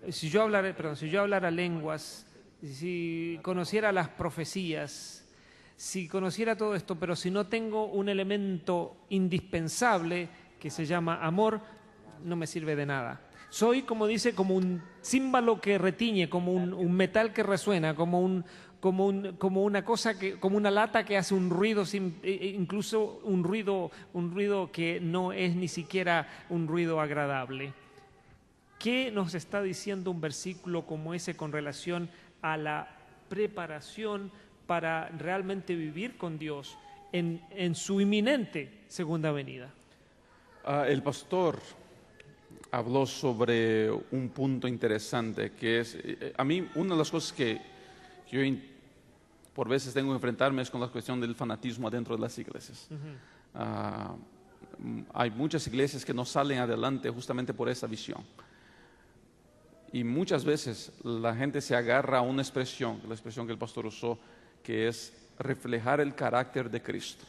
[SPEAKER 1] si yo hablara lenguas, si conociera las profecías, si conociera todo esto, pero si no tengo un elemento indispensable que se llama amor, no me sirve de nada. Soy, como dice, como un címbalo que retiñe, como un metal que resuena, como una cosa como una lata que hace un ruido, incluso un ruido que no es ni siquiera un ruido agradable. ¿Qué nos está diciendo un versículo como ese con relación a la preparación para realmente vivir con Dios en su inminente segunda venida?
[SPEAKER 3] El pastor habló sobre un punto interesante que es, a mí una de las cosas que yo por veces tengo que enfrentarme es con la cuestión del fanatismo dentro de las iglesias. Hay muchas iglesias que no salen adelante justamente por esa visión. Y muchas veces la gente se agarra a una expresión, la expresión que el pastor usó, que es reflejar el carácter de Cristo.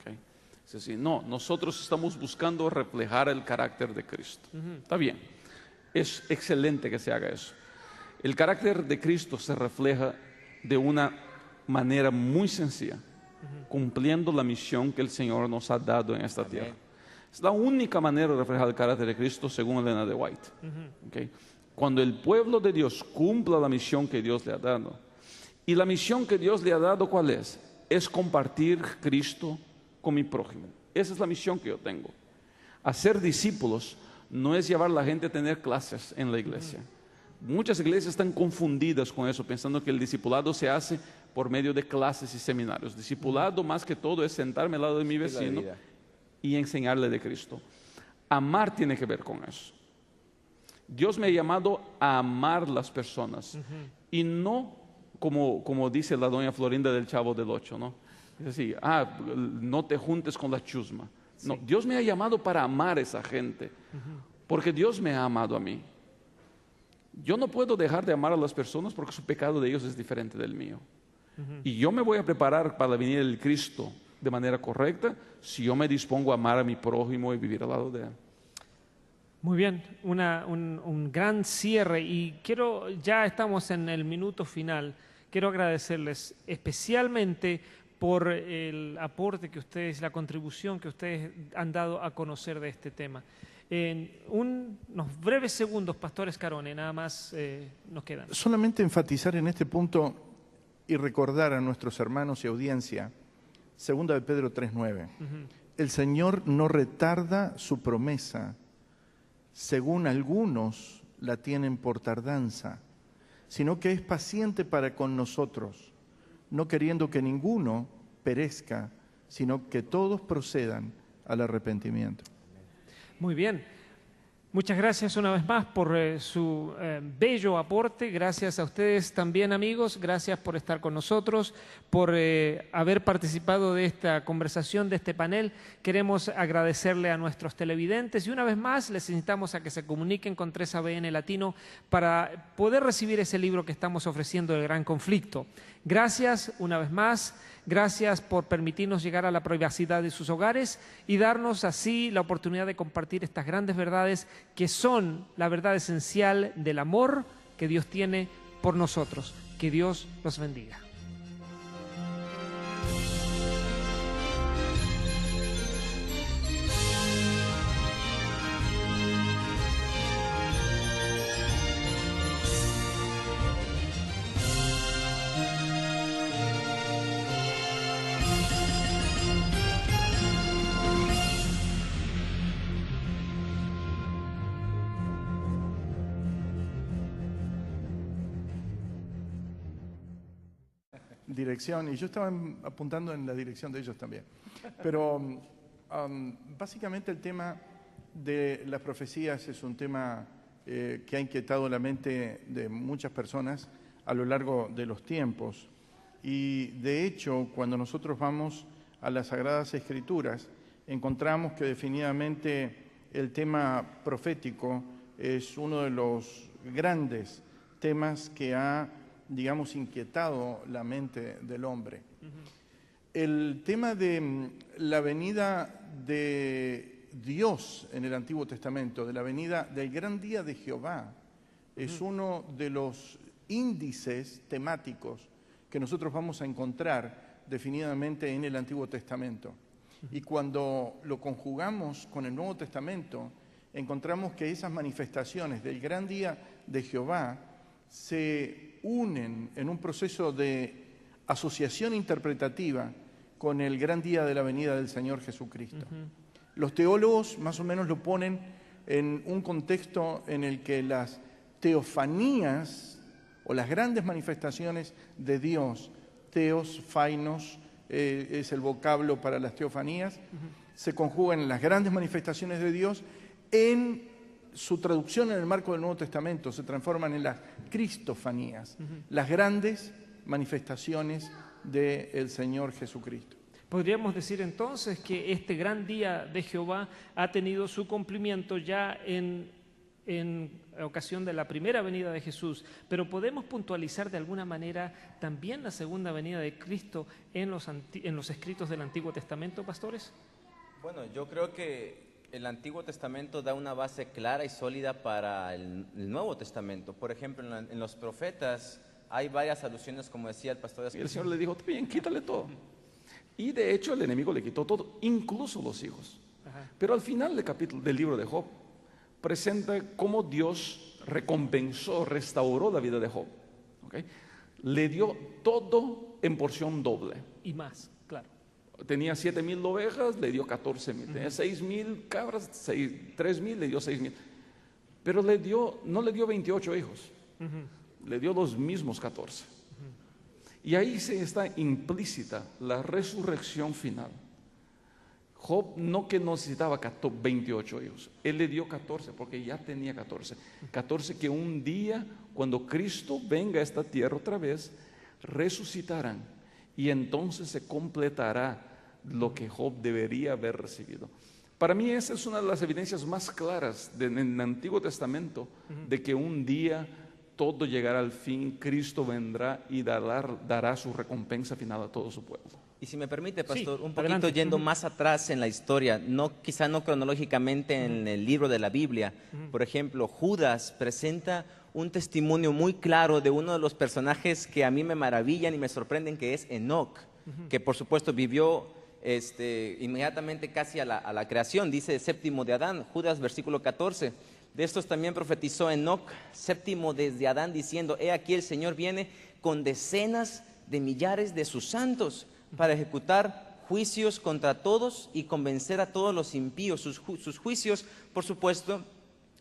[SPEAKER 3] ¿Okay? Es decir, no, nosotros estamos buscando reflejar el carácter de Cristo. Está bien, es excelente que se haga eso. El carácter de Cristo se refleja de una manera muy sencilla, cumpliendo la misión que el Señor nos ha dado en esta tierra. Es la única manera de reflejar el carácter de Cristo según Elena de White. ¿Okay? Cuando el pueblo de Dios cumpla la misión que Dios le ha dado, y la misión que Dios le ha dado, ¿cuál es? Es compartir Cristo con mi prójimo. Esa es la misión que yo tengo. Hacer discípulos no es llevar a la gente a tener clases en la iglesia. Muchas iglesias están confundidas con eso, pensando que el discipulado se hace por medio de clases y seminarios. Discipulado más que todo es sentarme al lado de mi vecino y enseñarle de Cristo. Amar tiene que ver con eso. Dios me ha llamado a amar las personas y no como dice la doña Florinda del Chavo del Ocho, ¿no? Es decir, no te juntes con la chusma. Sí. No, Dios me ha llamado para amar a esa gente, porque Dios me ha amado a mí. Yo no puedo dejar de amar a las personas porque su pecado de ellos es diferente del mío. Y yo me voy a preparar para la venida del Cristo de manera correcta si yo me dispongo a amar a mi prójimo y vivir al lado de él.
[SPEAKER 1] Muy bien, un gran cierre y ya estamos en el minuto final, quiero agradecerles especialmente por el aporte que ustedes, la contribución que ustedes han dado a conocer de este tema. En unos breves segundos, Pastor Escarone, nada más nos quedan.
[SPEAKER 2] Solamente enfatizar en este punto y recordar a nuestros hermanos y audiencia, 2 de Pedro 3:9. El Señor no retarda su promesa, según algunos la tienen por tardanza, sino que es paciente para con nosotros, no queriendo que ninguno perezca, sino que todos procedan al arrepentimiento.
[SPEAKER 1] Muy bien. Muchas gracias una vez más por su bello aporte. Gracias a ustedes también, amigos. Gracias por estar con nosotros, por haber participado de esta conversación, de este panel. Queremos agradecerle a nuestros televidentes y una vez más les invitamos a que se comuniquen con 3ABN Latino para poder recibir ese libro que estamos ofreciendo, El Gran Conflicto. Gracias una vez más. Gracias por permitirnos llegar a la privacidad de sus hogares y darnos así la oportunidad de compartir estas grandes verdades que son la verdad esencial del amor que Dios tiene por nosotros. Que Dios los bendiga.
[SPEAKER 2] dirección y yo estaba apuntando en la dirección de ellos también. Pero básicamente el tema de las profecías es un tema que ha inquietado la mente de muchas personas a lo largo de los tiempos. Y de hecho, cuando nosotros vamos a las Sagradas Escrituras, encontramos que definitivamente el tema profético es uno de los grandes temas que ha, digamos, inquietado la mente del hombre. El tema de la venida de Dios en el Antiguo Testamento, de la venida del gran día de Jehová, es uno de los índices temáticos que nosotros vamos a encontrar definitivamente en el Antiguo Testamento. Y cuando lo conjugamos con el Nuevo Testamento, encontramos que esas manifestaciones del gran día de Jehová se unen en un proceso de asociación interpretativa con el gran día de la venida del Señor Jesucristo. Los teólogos más o menos lo ponen en un contexto en el que las teofanías o las grandes manifestaciones de Dios, teos, fainos, es el vocablo para las teofanías, se conjugan en las grandes manifestaciones de Dios, en su traducción en el marco del Nuevo Testamento se transforman en las cristofanías, las grandes manifestaciones del Señor Jesucristo.
[SPEAKER 1] Podríamos decir entonces que este gran día de Jehová ha tenido su cumplimiento ya en ocasión de la primera venida de Jesús, pero podemos puntualizar de alguna manera también la segunda venida de Cristo en los escritos del Antiguo Testamento, pastores.
[SPEAKER 4] Bueno, yo creo que el Antiguo Testamento da una base clara y sólida para el Nuevo Testamento. Por ejemplo, en los profetas hay varias alusiones, como decía el pastor.
[SPEAKER 3] Y el Señor le dijo, bien, quítale todo. Y de hecho el enemigo le quitó todo, incluso los hijos. Pero al final del libro de Job, presenta cómo Dios recompensó, restauró la vida de Job. ¿Okay? Le dio todo en porción doble.
[SPEAKER 1] Y más, claro.
[SPEAKER 3] Tenía 7,000 ovejas, le dio 14,000. Tenía 6,000 cabras, 3,000, le dio 6,000. Pero no le dio 28 hijos, le dio los mismos 14. Y ahí está implícita la resurrección final. Job no que necesitaba 28 hijos, él le dio 14 porque ya tenía 14. 14 que un día, cuando Cristo venga a esta tierra otra vez, resucitarán y entonces se completará lo que Job debería haber recibido. Para mí esa es una de las evidencias más claras en el Antiguo Testamento de que un día todo llegará al fin, Cristo vendrá y dará su recompensa final a todo su pueblo.
[SPEAKER 4] Y si me permite, pastor,
[SPEAKER 1] Sí,
[SPEAKER 4] un poquito
[SPEAKER 1] adelante.
[SPEAKER 4] yendo más atrás en la historia, quizá no cronológicamente en el libro de la Biblia. Por ejemplo, Judas presenta un testimonio muy claro de uno de los personajes que a mí me maravillan y me sorprenden, que es Enoc, que por supuesto vivió inmediatamente casi a la creación, dice séptimo de Adán, Judas versículo 14. De estos también profetizó Enoc, séptimo desde Adán, diciendo, he aquí el Señor viene con decenas de millares de sus santos para ejecutar juicios contra todos y convencer a todos los impíos. Sus juicios, por supuesto,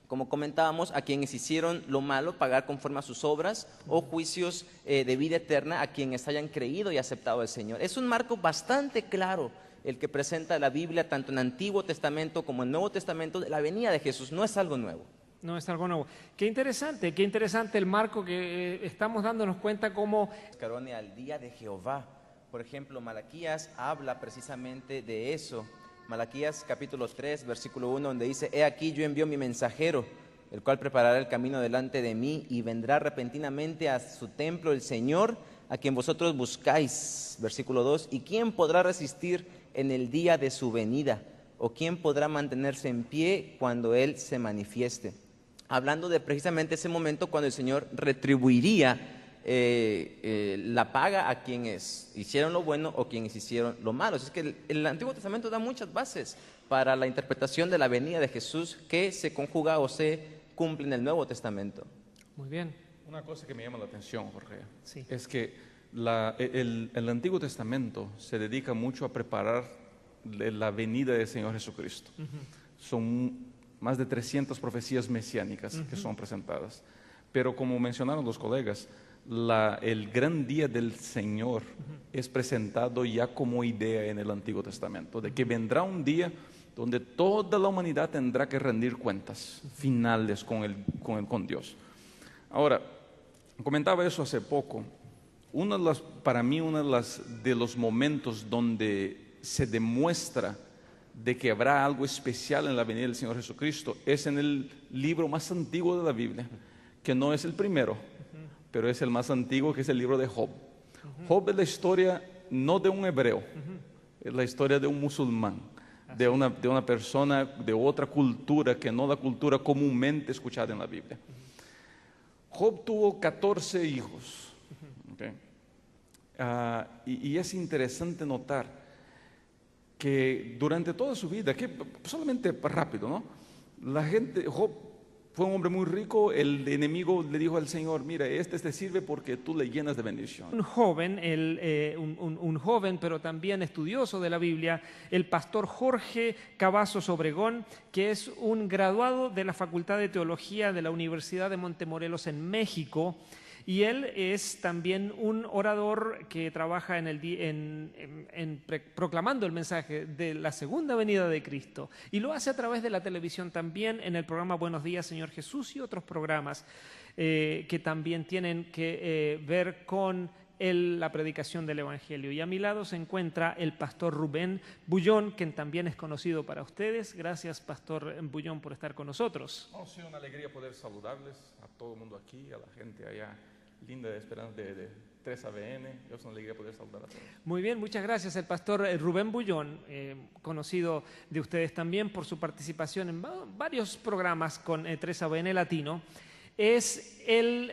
[SPEAKER 4] como comentábamos, a quienes hicieron lo malo, pagar conforme a sus obras, o juicios de vida eterna a quienes hayan creído y aceptado al Señor. Es un marco bastante claro el que presenta la Biblia, tanto en Antiguo Testamento como en Nuevo Testamento, de la venida de Jesús. No es algo nuevo.
[SPEAKER 1] No es algo nuevo. Qué interesante el marco que estamos dándonos cuenta cómo...
[SPEAKER 4] Carone al día de Jehová. Por ejemplo, Malaquías habla precisamente de eso. Malaquías capítulo 3, versículo 1, donde dice, he aquí yo envío mi mensajero, el cual preparará el camino delante de mí y vendrá repentinamente a su templo el Señor, a quien vosotros buscáis. Versículo 2, ¿y quién podrá resistir en el día de su venida? ¿O quién podrá mantenerse en pie cuando Él se manifieste? Hablando de precisamente ese momento cuando el Señor retribuiría la paga a quienes hicieron lo bueno o quienes hicieron lo malo. Es que el Antiguo Testamento da muchas bases para la interpretación de la venida de Jesús que se conjuga o se cumple en el Nuevo Testamento.
[SPEAKER 1] Muy bien.
[SPEAKER 3] Una cosa que me llama la atención, Jorge,
[SPEAKER 1] Sí.
[SPEAKER 3] es que el Antiguo Testamento se dedica mucho a preparar la venida del Señor Jesucristo. Son más de 300 profecías mesiánicas que son presentadas. Pero como mencionaron los colegas, el gran día del Señor es presentado ya como idea en el Antiguo Testamento, de que vendrá un día donde toda la humanidad tendrá que rendir cuentas finales con Dios. Ahora, comentaba eso hace poco. Para mí, uno de los momentos donde se demuestra de que habrá algo especial en la venida del Señor Jesucristo es en el libro más antiguo de la Biblia, que no es el primero, pero es el más antiguo, que es el libro de Job. Job es la historia no de un hebreo, es la historia de un musulmán, de una persona de otra cultura que no la cultura comúnmente escuchada en la Biblia. Job tuvo 14 hijos. Okay. Y es interesante notar que durante toda su vida, que solamente rápido, ¿no? Job fue un hombre muy rico. El enemigo le dijo al Señor: mira, este te sirve porque tú le llenas de bendición.
[SPEAKER 1] Un joven, un joven, pero también estudioso de la Biblia, el pastor Jorge Cavazos Obregón, que es un graduado de la Facultad de Teología de la Universidad de Montemorelos en México. Y él es también un orador que trabaja proclamando el mensaje de la segunda venida de Cristo. Y lo hace a través de la televisión también, en el programa Buenos Días, Señor Jesús, y otros programas que también tienen que ver con la predicación del Evangelio. Y a mi lado se encuentra el pastor Rubén Bullón, quien también es conocido para ustedes. Gracias, pastor Bullón, por estar con nosotros.
[SPEAKER 3] Ha sido una alegría poder saludarles a todo el mundo aquí, a la gente allá linda de Esperanza de 3ABN. Es una alegría poder saludar a todos.
[SPEAKER 1] Muy bien, muchas gracias. El pastor Rubén Bullón, conocido de ustedes también por su participación en varios programas con 3ABN Latino, es el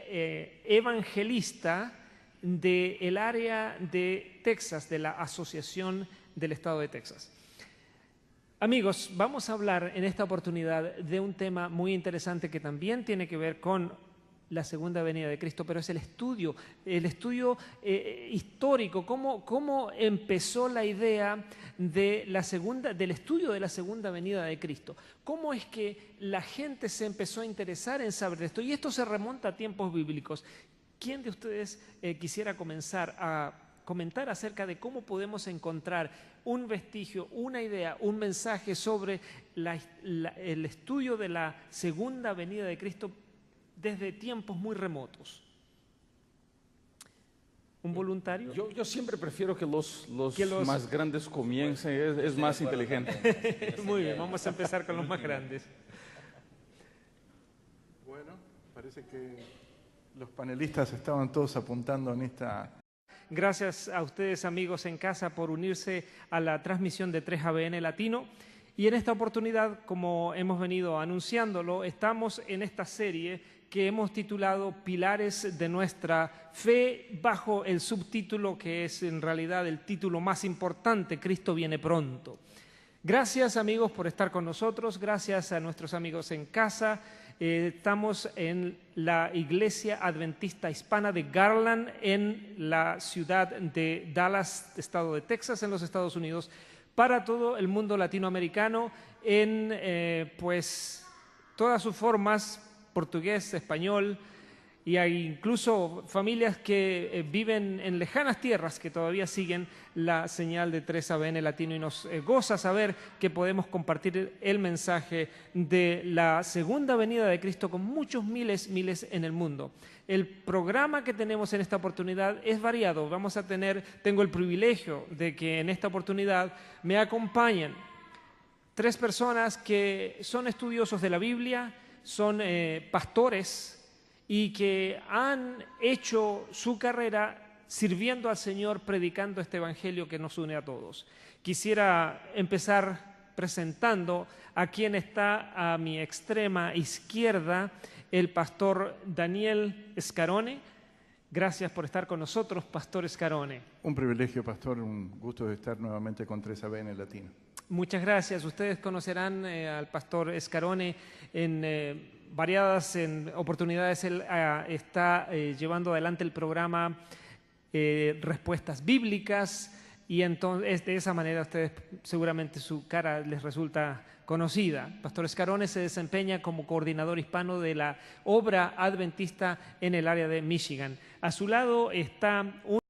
[SPEAKER 1] evangelista del área de Texas, de la Asociación del Estado de Texas. Amigos, vamos a hablar en esta oportunidad de un tema muy interesante que también tiene que ver con la segunda venida de Cristo, pero es el estudio histórico, cómo empezó la idea del estudio de la segunda venida de Cristo. Cómo es que la gente se empezó a interesar en saber esto, y esto se remonta a tiempos bíblicos. ¿Quién de ustedes quisiera comenzar a comentar acerca de cómo podemos encontrar un vestigio, una idea, un mensaje sobre el estudio de la segunda venida de Cristo desde tiempos muy remotos? ¿Un voluntario?
[SPEAKER 3] Yo siempre prefiero que los más grandes comiencen, es más inteligente.
[SPEAKER 1] Muy bien, vamos a empezar con los más grandes.
[SPEAKER 2] Bueno, parece que los panelistas estaban todos apuntando en esta...
[SPEAKER 1] Gracias a ustedes, amigos en casa, por unirse a la transmisión de 3ABN Latino. Y en esta oportunidad, como hemos venido anunciándolo, estamos en esta serie que hemos titulado Pilares de nuestra fe, bajo el subtítulo que es en realidad el título más importante: Cristo viene pronto. Gracias, amigos, por estar con nosotros. Gracias a nuestros amigos en casa. Estamos en la Iglesia Adventista Hispana de Garland, en la ciudad de Dallas, estado de Texas, en los Estados Unidos, para todo el mundo latinoamericano, en pues todas sus formas: portugués, español, y hay incluso familias que viven en lejanas tierras que todavía siguen la señal de 3ABN Latino, y nos goza saber que podemos compartir el mensaje de la segunda venida de Cristo con muchos miles en el mundo. El programa que tenemos en esta oportunidad es variado. Tengo el privilegio de que en esta oportunidad me acompañen 3 personas que son estudiosos de la Biblia, son pastores, y que han hecho su carrera sirviendo al Señor, predicando este evangelio que nos une a todos. Quisiera empezar presentando a quien está a mi extrema izquierda, el pastor Daniel Scarone. Gracias por estar con nosotros, pastor Scarone.
[SPEAKER 2] Un privilegio, pastor, un gusto de estar nuevamente con 3ABN Latino.
[SPEAKER 1] Muchas gracias. Ustedes conocerán al pastor Scarone en variadas oportunidades. Él está llevando adelante el programa Respuestas Bíblicas, y entonces de esa manera a ustedes seguramente su cara les resulta conocida. Pastor Escarone se desempeña como coordinador hispano de la obra adventista en el área de Michigan. A su lado está un